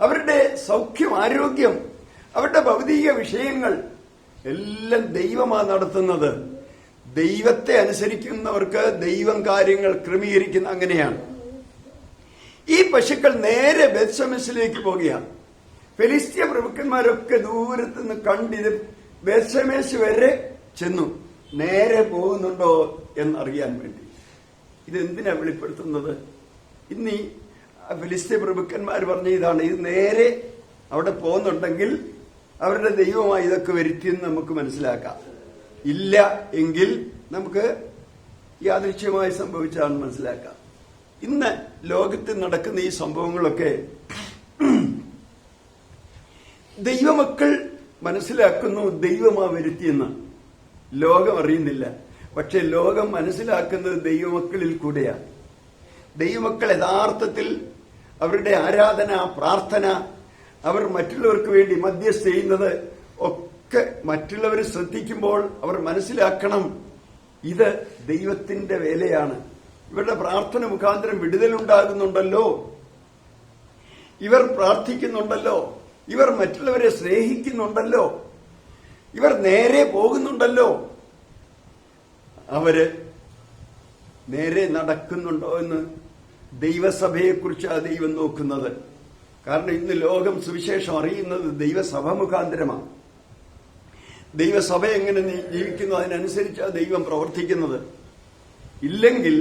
അവരുടെ സൗഖ്യം, ആരോഗ്യം, അവരുടെ ഭൗതിക വിഷയങ്ങൾ എല്ലാം ദൈവമാണ് നടത്തുന്നത്. ദൈവത്തെ അനുസരിക്കുന്നവർക്ക് ദൈവം കാര്യങ്ങൾ ക്രമീകരിക്കുന്ന അങ്ങനെയാണ്. ഈ പശുക്കൾ നേരെ ബേത്ത്ശേമെശിലേക്ക് പോകുകയാണ്. ഫെലിസ്ത്യ പ്രഭുക്കന്മാരൊക്കെ ദൂരത്ത് നിന്ന് കണ്ടിത് ബേത്ത്ശേമെശ് വരെ ചെന്നു. നേരെ പോകുന്നുണ്ടോ എന്നറിയാൻ വേണ്ടി. ഇതെന്തിനാ വെളിപ്പെടുത്തുന്നത്? ഇന്നീ ഫിലിസ്ത്യ പ്രഭുക്കന്മാർ പറഞ്ഞ ഇതാണ്, ഇത് നേരെ അവിടെ പോകുന്നുണ്ടെങ്കിൽ അവരുടെ ദൈവമായി ഇതൊക്കെ വരുത്തിയെന്ന് നമുക്ക് മനസ്സിലാക്കാം. ഇല്ല എങ്കിൽ നമുക്ക് യാദൃച്ഛ്യമായി സംഭവിച്ചാണെന്ന് മനസ്സിലാക്കാം. ഇന്ന് ലോകത്ത് നടക്കുന്ന ഈ സംഭവങ്ങളൊക്കെ ദൈവമക്കൾ മനസ്സിലാക്കുന്നു ദൈവമാ വരുത്തിയെന്ന്. ലോകം അറിയുന്നില്ല. പക്ഷെ ലോകം മനസ്സിലാക്കുന്നത് ദൈവമക്കളിൽ കൂടെയാണ്. ദൈവമക്കൾ യഥാർത്ഥത്തിൽ അവരുടെ ആരാധന, പ്രാർത്ഥന, അവർ മറ്റുള്ളവർക്ക് വേണ്ടി മധ്യസ്ഥ ചെയ്യുന്നത് ഒക്കെ മറ്റുള്ളവർ ശ്രദ്ധിക്കുമ്പോൾ അവർ മനസ്സിലാക്കണം ഇത് ദൈവത്തിന്റെ വേലയാണ്. ഇവരുടെ പ്രാർത്ഥന മുഖാന്തരം വിടുതലുണ്ടാകുന്നുണ്ടല്ലോ, ഇവർ പ്രാർത്ഥിക്കുന്നുണ്ടല്ലോ, ഇവർ മറ്റുള്ളവരെ സ്നേഹിക്കുന്നുണ്ടല്ലോ, ഇവർ നേരെ പോകുന്നുണ്ടല്ലോ, അവര് നേരെ നടക്കുന്നുണ്ടോ എന്ന് ദൈവസഭയെക്കുറിച്ചാണ് ദൈവം നോക്കുന്നത്. കാരണം ഇന്ന് ലോകം സുവിശേഷം അറിയുന്നത് ദൈവസഭ മുഖാന്തരമാണ്. ദൈവസഭ എങ്ങനെ ജീവിക്കുന്നു അതിനനുസരിച്ചാണ് ദൈവം പ്രവർത്തിക്കുന്നത്. ഇല്ലെങ്കിൽ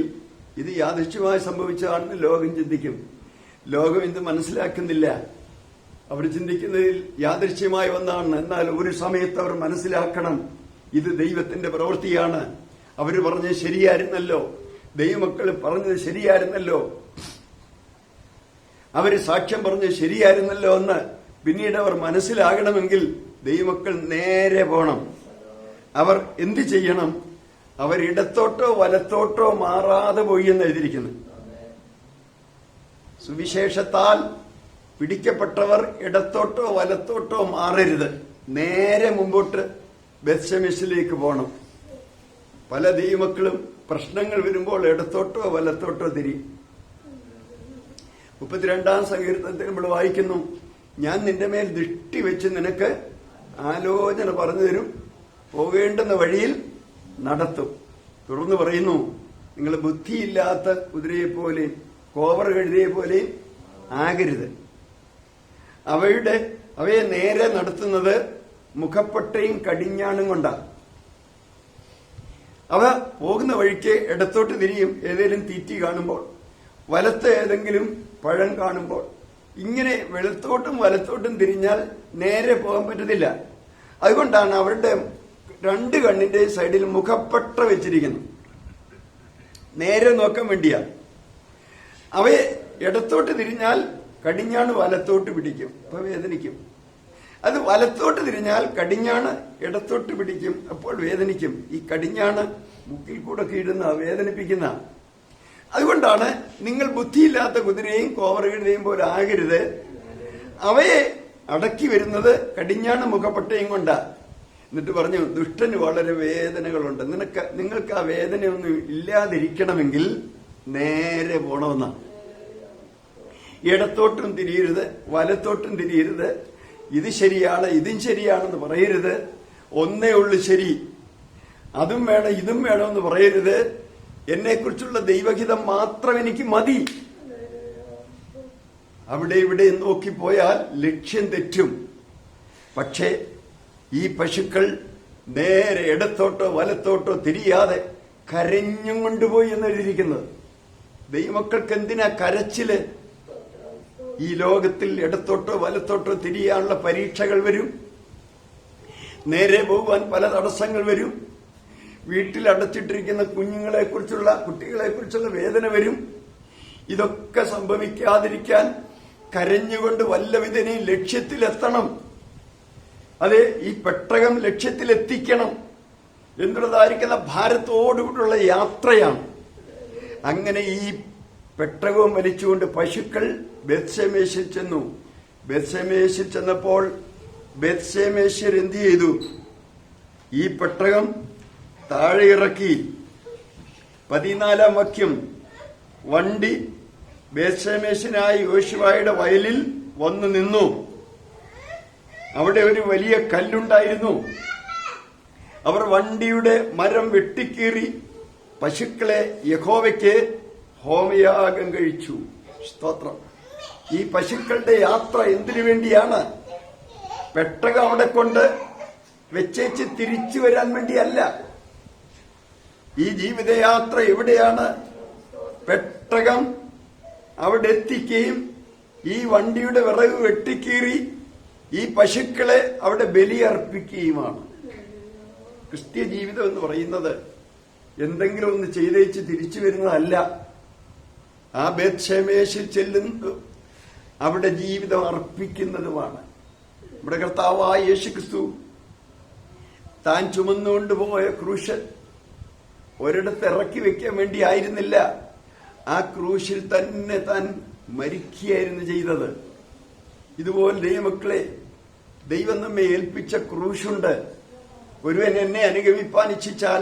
ഇത് യാദൃച്ഛ്യമായി സംഭവിച്ചതാണെന്ന് ലോകം ചിന്തിക്കും. ലോകം ഇത് മനസ്സിലാക്കുന്നില്ല. അവർ ചിന്തിക്കുന്നതിൽ യാദൃച്ഛ്യമായി വന്നതാണ്. എന്നാൽ ഒരു സമയത്ത് അവർ മനസ്സിലാക്കണം ഇത് ദൈവത്തിന്റെ പ്രവൃത്തിയാണ്. അവര് പറഞ്ഞത് ശരിയായിരുന്നല്ലോ, ദൈവമക്കൾ പറഞ്ഞത് ശരിയായിരുന്നല്ലോ, അവര് സാക്ഷ്യം പറഞ്ഞത് ശരിയായിരുന്നല്ലോ എന്ന് പിന്നീട് അവർ മനസ്സിലാകണമെങ്കിൽ ദൈവമക്കൾ നേരെ പോണം. അവർ എന്ത് ചെയ്യണം? അവർ ഇടത്തോട്ടോ വലത്തോട്ടോ മാറാതെ പോയി എന്ന് എഴുതിയിരിക്കുന്നു. സുവിശേഷത്താൽ പിടിക്കപ്പെട്ടവർ ഇടത്തോട്ടോ വലത്തോട്ടോ മാറരുത്, നേരെ മുമ്പോട്ട് ബേത്ശേമെശിലേക്ക് പോകണം. പല ദൈവമക്കളും പ്രശ്നങ്ങൾ വരുമ്പോൾ ഇടത്തോട്ടോ വലത്തോട്ടോ തിരിയും. 32-ാം സങ്കീർത്തനത്തിൽ നമ്മൾ വായിക്കുന്നു, ഞാൻ നിന്റെ മേൽ ദൃഷ്ടി വെച്ച് നിനക്ക് ആലോചന പറഞ്ഞു തരും, പോകേണ്ടുന്ന വഴിയിൽ നടത്തും. തുടർന്ന് പറയുന്നു, നിങ്ങൾ ബുദ്ധിയില്ലാത്ത കുതിരയെപ്പോലെയും കോവർ കഴുതയെപ്പോലെയും ആകരുത്. അവയെ നേരെ നടത്തുന്നത് മുഖപ്പട്ടയും കടിഞ്ഞാണും കൊണ്ടാണ്. അവ പോകുന്ന വഴിക്ക് ഇടത്തോട്ട് തിരിയും ഏതെങ്കിലും തീറ്റി കാണുമ്പോൾ, വലത്ത് ഏതെങ്കിലും പഴം കാണുമ്പോൾ. ഇങ്ങനെ വെളുത്തോട്ടും വലത്തോട്ടും തിരിഞ്ഞാൽ നേരെ പോകാൻ പറ്റത്തില്ല. അതുകൊണ്ടാണ് അവരുടെ 2 കണ്ണിന്റെ സൈഡിൽ മുഖപ്പട്ട വെച്ചിരിക്കുന്നത്, നേരെ നോക്കാൻ വേണ്ടിയാ. അവയെ ഇടത്തോട്ട് തിരിഞ്ഞാൽ കടിഞ്ഞാണ് വലത്തോട്ട് പിടിക്കും, അപ്പൊ വേദനിക്കും. അത് വലത്തോട്ട് തിരിഞ്ഞാൽ കടിഞ്ഞാണ് ഇടത്തോട്ട് പിടിക്കും, അപ്പോൾ വേദനിക്കും. ഈ കടിഞ്ഞാണ് മുക്കിൽ കൂടെ കീഴുന്ന വേദനിപ്പിക്കുന്ന. അതുകൊണ്ടാണ് നിങ്ങൾ ബുദ്ധിയില്ലാത്ത കുതിരയും കോവറുകഴുതയും പോലെ ആകരുത്. അവയെ അടക്കി വരുന്നത് കടിഞ്ഞാണ് മുഖപ്പട്ടയും കൊണ്ടാ. എന്നിട്ട് പറഞ്ഞു, ദുഷ്ടന് വളരെ വേദനകളുണ്ട്. നിങ്ങൾക്ക് ആ വേദനയൊന്നും ഇല്ലാതിരിക്കണമെങ്കിൽ നേരെ പോണമെന്നാ. ഇടത്തോട്ടും തിരിയരുത്, വലത്തോട്ടും തിരിയരുത്. ഇത് ശരിയാണ്, ഇതും ശരിയാണെന്ന് പറയരുത്. ഒന്നേ ഉള്ളു ശരി, അതും വേണം ഇതും വേണമെന്ന് പറയരുത്. എന്നെക്കുറിച്ചുള്ള ദൈവഹിതം മാത്രം എനിക്ക് മതി. അവിടെ ഇവിടെ നോക്കിപ്പോയാൽ ലക്ഷ്യം തെറ്റും. പക്ഷേ ഈ പശുക്കൾ നേരെ ഇടത്തോട്ടോ വലത്തോട്ടോ തിരിയാതെ കരഞ്ഞും കൊണ്ടുപോയി എന്നെഴുതിയിരിക്കുന്നത്. ദൈവമക്കൾക്ക് എന്തിനാ കരച്ചില്? ഈ ലോകത്തിൽ ഇടത്തോട്ടോ വലത്തോട്ടോ തിരിയാനുള്ള പരീക്ഷകൾ വരും, നേരെ പോകുവാൻ പല തടസ്സങ്ങൾ വരും, വീട്ടിൽ അടച്ചിട്ടിരിക്കുന്ന കുട്ടികളെക്കുറിച്ചുള്ള വേദന വരും. ഇതൊക്കെ സംഭവിക്കാതിരിക്കാൻ കരഞ്ഞുകൊണ്ട് വല്ലവിധനെയും ലക്ഷ്യത്തിലെത്തണം. അതെ, ഈ പെട്ടകം ലക്ഷ്യത്തിലെത്തിക്കണം എന്നുള്ളതായിരിക്കുന്ന ഭാരത്തോടുകൂടിയുള്ള യാത്രയാണ്. അങ്ങനെ ഈ പെട്ടകവും വലിച്ചുകൊണ്ട് പശുക്കൾ ബേത്ശേമെശിൽ ചെന്നു. ബേത്ശേമെശിൽ ചെന്നപ്പോൾ ബേത്ശേമെശ്യർ എന്ത് ചെയ്തു? ഈ പെട്ടകം താഴെ ഇറക്കി. 14-ാം വാക്യം, വണ്ടി ബേത്ശേമെശിനായ യോശുവയുടെ വയലിൽ വന്നു നിന്നു. അവിടെ ഒരു വലിയ കല്ലുണ്ടായിരുന്നു. അവർ വണ്ടിയുടെ മരം വെട്ടിക്കീറി പശുക്കളെ യഹോവയ്ക്ക് ഹോമയാഗം കഴിച്ചു. സ്തോത്രം. ഈ പശുക്കളുടെ യാത്ര എന്തിനു വേണ്ടിയാണ്? പെട്ടകം അവിടെ കൊണ്ട് വെച്ചേച്ച് തിരിച്ചു വരാൻ വേണ്ടിയല്ല. ഈ ജീവിതയാത്ര എവിടെയാണ്? പെട്ടകം അവിടെ എത്തിക്കുകയും ഈ വണ്ടിയുടെ വിറക് വെട്ടിക്കീറി ഈ പശുക്കളെ അവിടെ ബലിയർപ്പിക്കുകയുമാണ്. ക്രിസ്തീയ ജീവിതം എന്ന് പറയുന്നത് എന്തെങ്കിലും ഒന്ന് ചെയ്തേച്ച് തിരിച്ചു വരുന്നതല്ല. ആ ബേത്ശേമേശിൽ ചെല്ലുന്നു, അവിടെ ജീവിതം അർപ്പിക്കുന്നതുമാണ്. നമ്മുടെ കർത്താവായ യേശുക്രിസ്തു താൻ ചുമന്നുകൊണ്ടുപോയ ക്രൂശ് ഒരിടത്ത് ഇറക്കി വെക്കാൻ വേണ്ടി ആയിരുന്നില്ല, ആ ക്രൂശിൽ തന്നെ താൻ മരിക്കുകയായിരുന്നു ചെയ്തത്. ഇതുപോലെ ദൈവമക്കളെ, ദൈവം നമ്മെ ഏൽപ്പിച്ച ക്രൂശുണ്ട്. ഒരുവൻ എന്നെ അനുഗമിപ്പാൻ ഇച്ഛിച്ചാൽ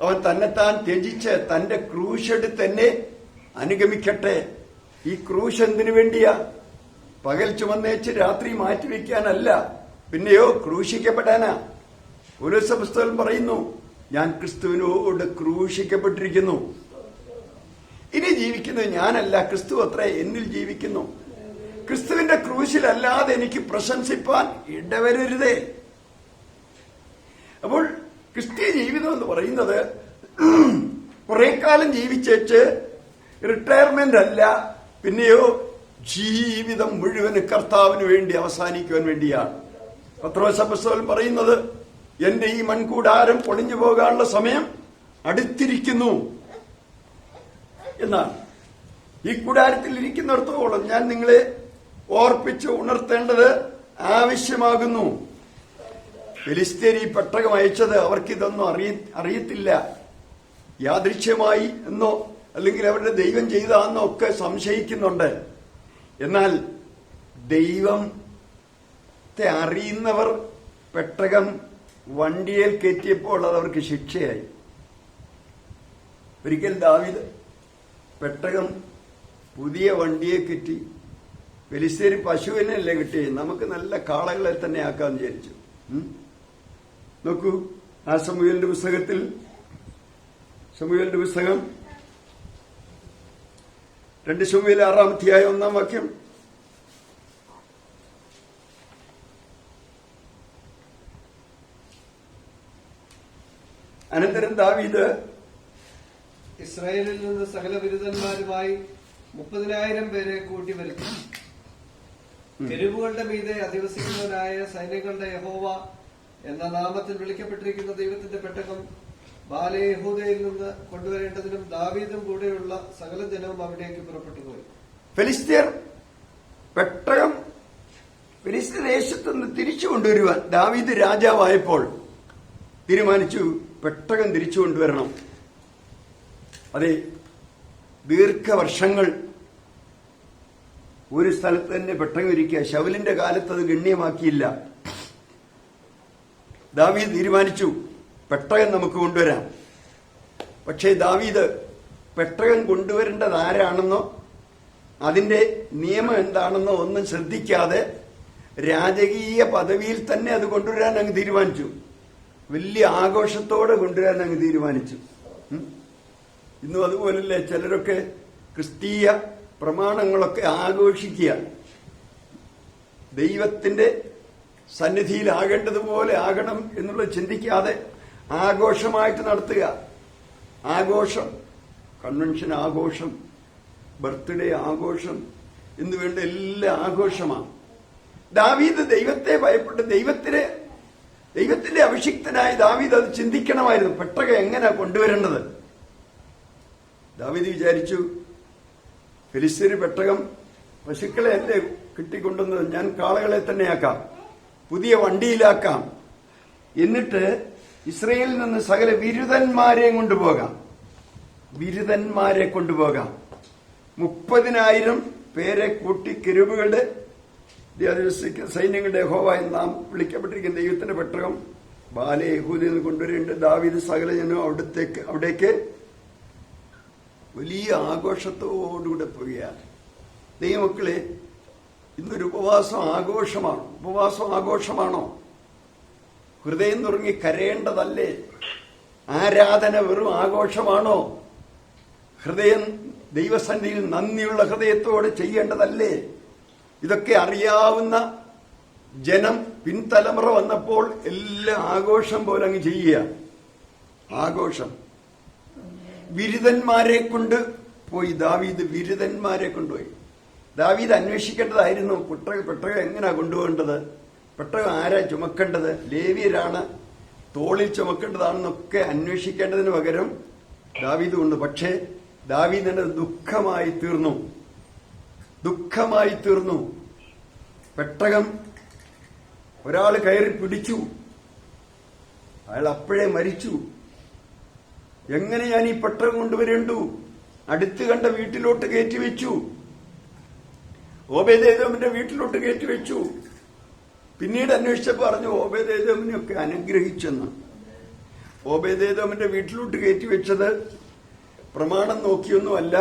അവൻ തന്നെത്താൻ ത്യജിച്ച് തന്റെ ക്രൂശെടുത്ത് തന്നെ അനുഗമിക്കട്ടെ. ഈ ക്രൂശ് എന്തിനു വേണ്ടിയാ? പകൽ ചുമന്നേച്ച് രാത്രി മാറ്റിവെക്കാനല്ല, പിന്നെയോ ക്രൂശിക്കപ്പെടാനാ. പൗലോസ് പുസ്തകം പറയുന്നു, ഞാൻ ക്രിസ്തുവിനോട് ക്രൂശിക്കപ്പെട്ടിരിക്കുന്നു. ഇനി ജീവിക്കുന്നത് ഞാനല്ല, ക്രിസ്തു അത്രേ എന്നിൽ ജീവിക്കുന്നു. ക്രിസ്തുവിന്റെ ക്രൂശിലല്ലാതെ എനിക്ക് പ്രശംസിപ്പാൻ ഇടവരരുതേ. അപ്പോൾ ക്രിസ്തീയ ജീവിതം എന്ന് പറയുന്നത് കുറെ കാലം ജീവിച്ചേച്ച് റിട്ടയർമെന്റ് അല്ല, പിന്നെയോ ജീവിതം മുഴുവൻ കർത്താവിന് വേണ്ടി അവസാനിക്കുവാൻ വേണ്ടിയാണ്. പത്രോസ് അപ്പോസ്തലൻ പറയുന്നത്, എന്റെ ഈ മൺകൂടാരം പൊളിഞ്ഞു പോകാനുള്ള സമയം അടുത്തിരിക്കുന്നു എന്നാണ്. ഈ കൂടാരത്തിൽ ഇരിക്കുന്നിടത്തോളം ഞാൻ നിങ്ങളെ ഓർപ്പിച്ച് ഉണർത്തേണ്ടത് ആവശ്യമാകുന്നു. ഫിലിസ്തീൻ ഈ പെട്ടകം അയച്ചത് അവർക്കിതൊന്നും അറിയത്തില്ല. യാദൃശ്യമായി എന്നോ അല്ലെങ്കിൽ അവരുടെ ദൈവം ചെയ്താന്നോ ഒക്കെ സംശയിക്കുന്നുണ്ട്. എന്നാൽ ദൈവത്തെ അറിയുന്നവർ പെട്ടകം വണ്ടിയിൽ കയറ്റിയപ്പോൾ അത് അവർക്ക് ശിക്ഷയായി. ഒരിക്കൽ ദാവീദ് പെട്ടകം പുതിയ വണ്ടിയെ കയറ്റി. ഫെലിസ്തീന് പശുവിനല്ലേ കിട്ടി, നമുക്ക് നല്ല കാളകളെ തന്നെ ആക്കാന്ന് വിചാരിച്ചു. നോക്കൂ, ആ ശമൂവേലിന്റെ പുസ്തകം 2 ശമൂവേൽ 6-ാം അധ്യായം 1-ാം വാക്യം. അനന്തരം ദാവീദ് ഇസ്രായേലിൽ നിന്ന് സകല ബിരുദന്മാരുമായി 30,000 പേരെ കൂട്ടി വരുത്തി. കെരൂബുകളുടെ മീതെ അധിവസിക്കുന്നവനായ സൈന്യങ്ങളുടെ യഹോവ എന്ന നാമത്തിൽ വിളിക്കപ്പെട്ടിരിക്കുന്ന ദൈവത്തിന്റെ പെട്ടകം ബാലെ യഹൂദയിൽ നിന്ന് കൊണ്ടുവരേണ്ടതിനും ദാവീദും കൂടെയുള്ള സകല ജനവും അവിടേക്ക് പുറപ്പെട്ടുപോയി. ഫെലിസ്ത്യർ പെട്ടകം ഫെലിസ്ത്യ ദേശത്ത് നിന്ന് തിരിച്ചു കൊണ്ടുവരുവാൻ ദാവീദ് രാജാവായപ്പോൾ തീരുമാനിച്ചു, പെട്ടകം തിരിച്ചു കൊണ്ടുവരണം. അതെ, ദീർഘവർഷങ്ങൾ ഒരു സ്ഥലത്ത് തന്നെ പെട്ടകം ഇരിക്കുക. ശൗലിന്റെ കാലത്ത് അത് ഗണ്യമാക്കിയില്ല. ദാവീദ് തീരുമാനിച്ചു, പെട്ടകം നമുക്ക് കൊണ്ടുവരാം. പക്ഷേ ദാവീദ് പെട്ടകം കൊണ്ടുവരേണ്ടത് ആരാണെന്നോ അതിന്റെ നിയമം എന്താണെന്നോ ഒന്നും ശ്രദ്ധിക്കാതെ രാജകീയ പദവിയിൽ തന്നെ അത് കൊണ്ടുവരാൻ അങ്ങ് തീരുമാനിച്ചു. വലിയ ആഘോഷത്തോടെ കൊണ്ടുവരാൻ അങ്ങ് തീരുമാനിച്ചു. ഇന്നും അതുപോലല്ലേ ചിലരൊക്കെ ക്രിസ്തീയ പ്രമാണങ്ങളൊക്കെ ആഘോഷിക്കുക. ദൈവത്തിന്റെ സന്നിധിയിലാകേണ്ടതുപോലെ ആകണം എന്നുള്ളത് ചിന്തിക്കാതെ ആഘോഷമായിട്ട് നടത്തുക. ആഘോഷം, കൺവെൻഷൻ ആഘോഷം, ബർത്ത്ഡേ ആഘോഷം എന്ന് വേണ്ട എല്ലാ ആഘോഷമാണ്. ദാവീദ് ദൈവത്തെ ഭയപ്പെട്ട് ദൈവത്തിന്റെ അഭിഷിക്തനായ ദാവീദ് അത് ചിന്തിക്കണമായിരുന്നു. പെട്ടകം എങ്ങനെ കൊണ്ടുവരേണ്ടത്? ദാവീദ് വിചാരിച്ചു, ഫെലിസ്ത്യന് പെട്ടകം പശുക്കളെ അല്ലേ കിട്ടിക്കൊണ്ടുവന്നത്, ഞാൻ കാളകളെ തന്നെയാക്കാം, പുതിയ വണ്ടിയിലാക്കാം, എന്നിട്ട് ഇസ്രയേലിൽ നിന്ന് സകല ബിരുദന്മാരെ കൊണ്ടുപോകാം. 30,000 പേരെ കൂട്ടി കെരൂബുകളുടെ സൈന്യങ്ങളുടെ യഹോവ എന്ന് നാം വിളിക്കപ്പെട്ടിരിക്കുന്ന ദൈവത്തിന്റെ പെട്ടകം ബാലെ യഹൂദയിൽ നിന്ന് കൊണ്ടുവരേണ്ടത് ദാവീദ് സകല ജനം അവിടേക്ക് വലിയ ആഘോഷത്തോടുകൂടെ പോവുകയാണ്. ദൈവമക്കളെ, ഇന്നൊരു ഉപവാസം ആഘോഷമാണോ? ഹൃദയം നുറുങ്ങി കരയേണ്ടതല്ലേ? ആരാധന വെറും ആഘോഷമാണോ? ഹൃദയം ദൈവസന്നിധിയിൽ നന്ദിയുള്ള ഹൃദയത്തോടെ ചെയ്യേണ്ടതല്ലേ? ഇതൊക്കെ അറിയാവുന്ന ജനം പിൻതലമുറ വന്നപ്പോൾ എല്ലാം ആഘോഷം പോലെ അങ്ങ് ചെയ്യുക. ആഘോഷം. ബിരുദന്മാരെ കൊണ്ട് പോയി. ദാവീദ് ബിരുദന്മാരെ കൊണ്ടുപോയി. ദാവീദ് അന്വേഷിക്കേണ്ടതായിരുന്നു പെട്ടകം എങ്ങനെയാ കൊണ്ടുപോകേണ്ടത്. പെട്ടകം ആരാ ചുമക്കേണ്ടത്? ലേവ്യരാണ്, തോളിൽ ചുമക്കേണ്ടതാണെന്നൊക്കെ അന്വേഷിക്കേണ്ടതിന് പകരം ദാവീദ് കൊണ്ട്. പക്ഷേ ദാവീദിന് ദുഃഖമായി തീർന്നു. പെട്ടകം ഒരാൾ കയറി പിടിച്ചു, അയാൾ അപ്പോഴേ മരിച്ചു. എങ്ങനെ ഞാൻ ഈ പെട്ടകം കൊണ്ടുവരേണ്ടു? അടുത്ത് കണ്ട വീട്ടിലോട്ട് കയറ്റിവെച്ചു, ഓബേദ്ഏദോമിന്റെ വീട്ടിലോട്ട് കയറ്റിവെച്ചു. പിന്നീട് അന്വേഷിച്ചപ്പോൾ പറഞ്ഞു ഓബേദ്ഏദോമിനെയൊക്കെ അനുഗ്രഹിച്ചെന്ന്. ഓബേദ്ഏദോമിന്റെ വീട്ടിലോട്ട് കയറ്റിവെച്ചത് പ്രമാണം നോക്കിയൊന്നുമല്ല,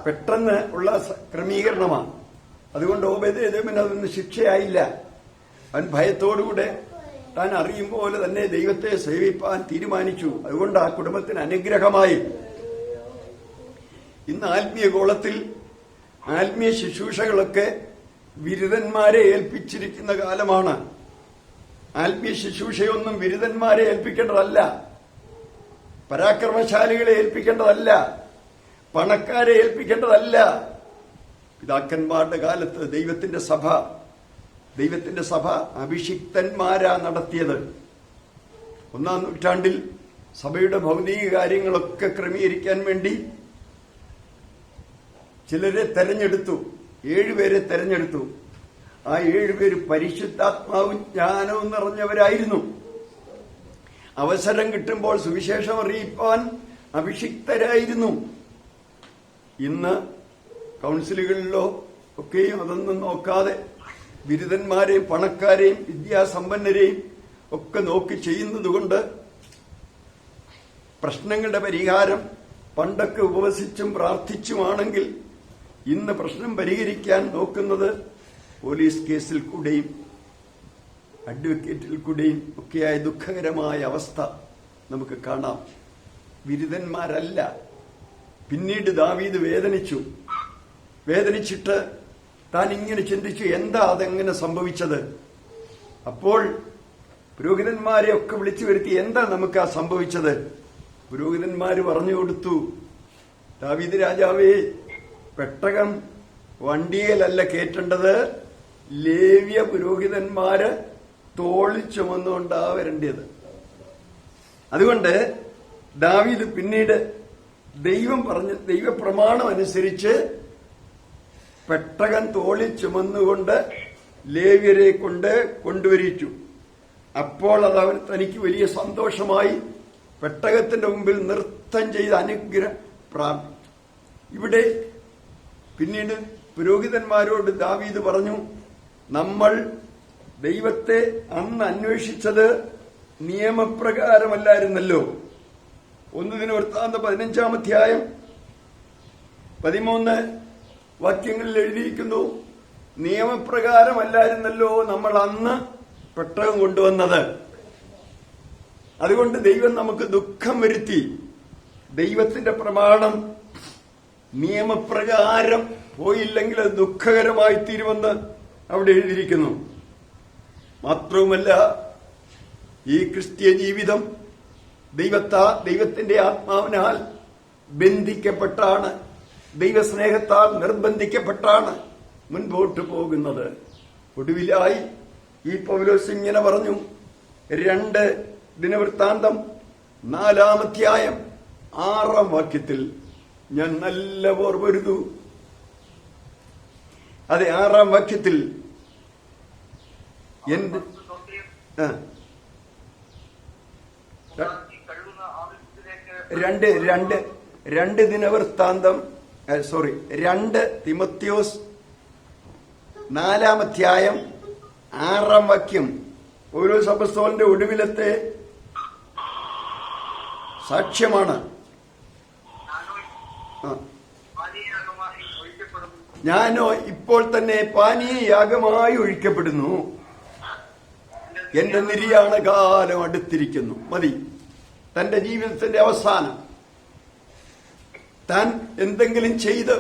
പെട്ടെന്ന് ഉള്ള ക്രമീകരണമാണ്. അതുകൊണ്ട് ഓബേദ്ഏദോമിന് അതൊന്നും ശിക്ഷയായില്ല. അവൻ ഭയത്തോടുകൂടെ താൻ അറിയും പോലെ തന്നെ ദൈവത്തെ സേവിപ്പാൻ തീരുമാനിച്ചു. അതുകൊണ്ട് ആ കുടുംബത്തിന് അനുഗ്രഹമായി. ഇന്ന് ആത്മീയ ഗോളത്തിൽ ആത്മീയ ശുശ്രൂഷകളൊക്കെ ബിരുദന്മാരെ ഏൽപ്പിച്ചിരിക്കുന്ന കാലമാണ്. ആത്മീയ ശുശ്രൂഷയൊന്നും ബിരുദന്മാരെ ഏൽപ്പിക്കേണ്ടതല്ല, പരാക്രമശാലികളെ ഏൽപ്പിക്കേണ്ടതല്ല, പണക്കാരെ ഏൽപ്പിക്കേണ്ടതല്ല. പിതാക്കന്മാരുടെ കാലത്ത് ദൈവത്തിന്റെ സഭ അഭിഷിക്തന്മാരാ നടത്തിയത്. 1-ാം നൂറ്റാണ്ടിൽ സഭയുടെ ഭൗതിക കാര്യങ്ങളൊക്കെ ക്രമീകരിക്കാൻ വേണ്ടി ചിലരെ തെരഞ്ഞെടുത്തു. 7 പേരെ തെരഞ്ഞെടുത്തു. ആ 7 പേര് പരിശുദ്ധാത്മാവും ജ്ഞാനവും നിറഞ്ഞവരായിരുന്നു. അവസരം കിട്ടുമ്പോൾ സുവിശേഷം അറിയിപ്പാൻ അഭിഷിക്തരായിരുന്നു. ഇന്ന് കൗൺസിലുകളിലോ ഒക്കെയും അതൊന്നും നോക്കാതെ ബിരുദന്മാരെയും പണക്കാരെയും വിദ്യാസമ്പന്നരെയും ഒക്കെ നോക്കി ചെയ്യുന്നതുകൊണ്ട് പ്രശ്നങ്ങളുടെ പരിഹാരം പണ്ടൊക്കെ ഉപവസിച്ചും പ്രാർത്ഥിച്ചുമാണെങ്കിൽ ഇന്ന് പ്രശ്നം പരിഹരിക്കാൻ നോക്കുന്നത് പോലീസ് കേസിൽ കൂടെയും അഡ്വക്കേറ്റിൽ കൂടെയും ഒക്കെയായ ദുഃഖകരമായ അവസ്ഥ നമുക്ക് കാണാം. ബിരുദന്മാരല്ല. പിന്നീട് ദാവീദ് വേദനിച്ചിട്ട് താൻ ഇങ്ങനെ ചിന്തിച്ചു, എന്താ അതെങ്ങനെ സംഭവിച്ചത്? അപ്പോൾ പുരോഹിതന്മാരെ ഒക്കെ വിളിച്ചു വരുത്തി, എന്താ നമുക്ക് ആ സംഭവിച്ചത്? പുരോഹിതന്മാര് പറഞ്ഞു കൊടുത്തു, ദാവീദ് രാജാവേ, പെട്ടകം വണ്ടിയിലല്ല കയറ്റേണ്ടത്, ലേവ്യ പുരോഹിതന്മാര് തോളിൽ ചുമന്നുകൊണ്ടാ വരേണ്ടത്. അതുകൊണ്ട് ദാവീദ് പിന്നീട് ദൈവപ്രമാണം അനുസരിച്ച് പെട്ടകം തോളിൽ ചുമന്നുകൊണ്ട് ലേവ്യരെ കൊണ്ടുവരിച്ചു. അപ്പോൾ അത് തനിക്ക് വലിയ സന്തോഷമായി. പെട്ടകത്തിന്റെ മുമ്പിൽ നൃത്തം ചെയ്ത് അനുഗ്രഹം പ്രാപിച്ചു. ഇവിടെ പിന്നീട് പുരോഹിതന്മാരോട് ദാവീദ് പറഞ്ഞു, നമ്മൾ ദൈവത്തെ അന്ന് അന്വേഷിച്ചത് നിയമപ്രകാരമല്ലായിരുന്നല്ലോ. 1 ദിനവൃത്താന്തം 15-ാം അധ്യായം 13 വാക്യങ്ങളിൽ എഴുതിയിരിക്കുന്നു, നിയമപ്രകാരമല്ലായിരുന്നല്ലോ നമ്മൾ അന്ന് പെട്ടകം കൊണ്ടുവന്നത്. അതുകൊണ്ട് ദൈവം നമുക്ക് ദുഃഖം വരുത്തി. ദൈവത്തിന്റെ പ്രമാണം നിയമപ്രകാരം പോയില്ലെങ്കിൽ അത് ദുഃഖകരമായി തീരുമെന്ന് അവിടെ എഴുതിയിരിക്കുന്നു. മാത്രവുമല്ല, ഈ ക്രിസ്തീയ ജീവിതം ദൈവത്തിന്റെ ആത്മാവിനാൽ ബന്ധിക്കപ്പെട്ടാണ്, ദൈവസ്നേഹത്താൽ നിർബന്ധിക്കപ്പെട്ടാണ് മുൻപോട്ട് പോകുന്നത്. ഒടുവിലായി ഈ പൗലോസ് ഇങ്ങനെ പറഞ്ഞു, 2 ദിനവൃത്താന്തം 4-ാം അധ്യായം 6-ാം വാക്യത്തിൽ, ഞാൻ നല്ല ഓർമ്മരുതു. അതെ, 6-ാം വാക്യത്തിൽ രണ്ട് ദിനവൃത്താന്തം 2 തിമോത്തിയോസ് 4-ാം അധ്യായം 6-ാം വാക്യം പൗലോസ് അപ്പോസ്തലന്റെ ഒടുവിലത്തെ സാക്ഷ്യമാണ്. ഞാനോ ഇപ്പോൾ തന്നെ പാനീയയാഗമായി ഒഴിക്കപ്പെടുന്നു, എന്റെ നിര്യാണ കാലം അടുത്തിരിക്കുന്നു. മതി. തന്റെ ജീവിതത്തിന്റെ അവസാനം താൻ എന്തെങ്കിലും ചെയ്ത്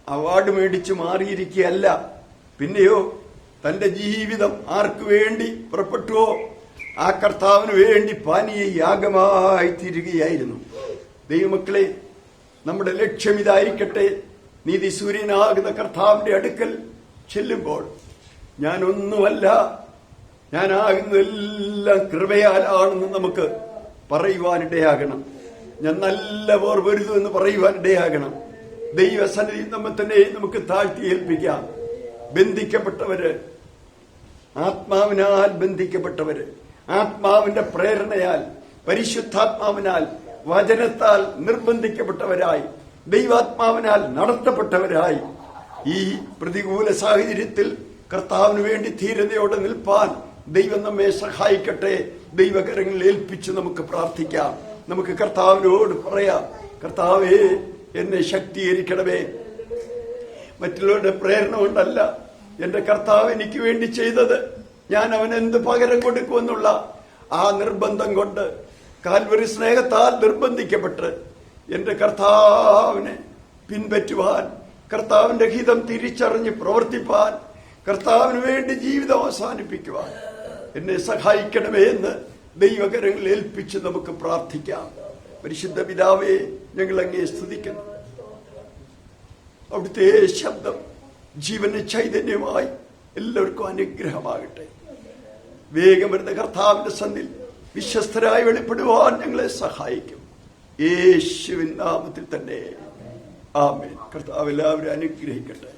അവാർഡ് മേടിച്ച് മാറിയിരിക്കുകയല്ല. പിന്നെയോ തന്റെ ജീവിതം ആർക്കു വേണ്ടി പുറപ്പെട്ടുവോ ആ കർത്താവിന് വേണ്ടി പാനീയയാഗമായി തീരുകയായിരുന്നു. ദൈവമക്കളെ, നമ്മുടെ ലക്ഷ്യം ഇതായിരിക്കട്ടെ. നീതി സൂര്യനാകുന്ന കർത്താവിന്റെ അടുക്കൽ ചെല്ലുമ്പോൾ ഞാനൊന്നുമല്ല, ഞാനാകുന്നതെല്ലാം കൃപയാലാണെന്ന് നമുക്ക് പറയുവാനിടയാകണം. ഞാൻ നല്ല വേർപെരുതു എന്ന് പറയുവാനിടയാകണം. ദൈവസന്നിധി നമ്മെ തന്നെ നമുക്ക് താഴ്ത്തി ഏൽപ്പിക്കാം. ബന്ധിക്കപ്പെട്ടവര്, ആത്മാവിനാൽ ബന്ധിക്കപ്പെട്ടവര്, ആത്മാവിന്റെ പ്രേരണയാൽ, പരിശുദ്ധാത്മാവിനാൽ, വചനത്താൽ നിർബന്ധിക്കപ്പെട്ടവരായി, ദൈവാത്മാവിനാൽ നടത്തപ്പെട്ടവരായി ഈ പ്രതികൂല സാഹചര്യത്തിൽ കർത്താവിന് വേണ്ടി ധീരതയോടെ നിൽപ്പാൻ ദൈവം നമ്മെ സഹായിക്കട്ടെ. ദൈവകരങ്ങളിൽ ഏൽപ്പിച്ച് നമുക്ക് പ്രാർത്ഥിക്കാം. നമുക്ക് കർത്താവിനോട് പറയാം, കർത്താവേ എന്നെ ശക്തീകരിക്കണമേ. മറ്റുള്ളവരുടെ പ്രേരണ കൊണ്ടല്ല, എന്റെ കർത്താവ് എനിക്ക് വേണ്ടി ചെയ്തത് ഞാൻ അവന് എന്ത് പകരം കൊടുക്കുമെന്നുള്ള ആ നിർബന്ധം കൊണ്ട്, കാൽവരി സ്നേഹത്താൽ നിർബന്ധിക്കപ്പെട്ട് എന്റെ കർത്താവിനെ പിൻപറ്റുവാൻ, കർത്താവിന്റെ ഹിതം തിരിച്ചറിഞ്ഞ് പ്രവർത്തിപ്പാൻ, കർത്താവിന് വേണ്ടി ജീവിതം അവസാനിപ്പിക്കുവാൻ എന്നെ സഹായിക്കണമേ എന്ന് ദൈവകരങ്ങളിൽ ഏൽപ്പിച്ച് നമുക്ക് പ്രാർത്ഥിക്കാം. പരിശുദ്ധ പിതാവേ, ഞങ്ങൾ അങ്ങേ സ്തുതിക്കുന്നു. അവിടുത്തെ ശബ്ദം ജീവന് ചൈതന്യമായി എല്ലാവർക്കും അനുഗ്രഹമാകട്ടെ. വേഗം വരുന്ന കർത്താവിന്റെ സന്നിധിയിൽ വിശ്വസ്തരായി വെളിപ്പെടുവാൻ ഞങ്ങളെ സഹായിക്കും. യേശുവിൻ നാമത്തിൽ തന്നെ ആമേൻ. കർത്താവ് എല്ലാവരും അനുഗ്രഹിക്കട്ടെ.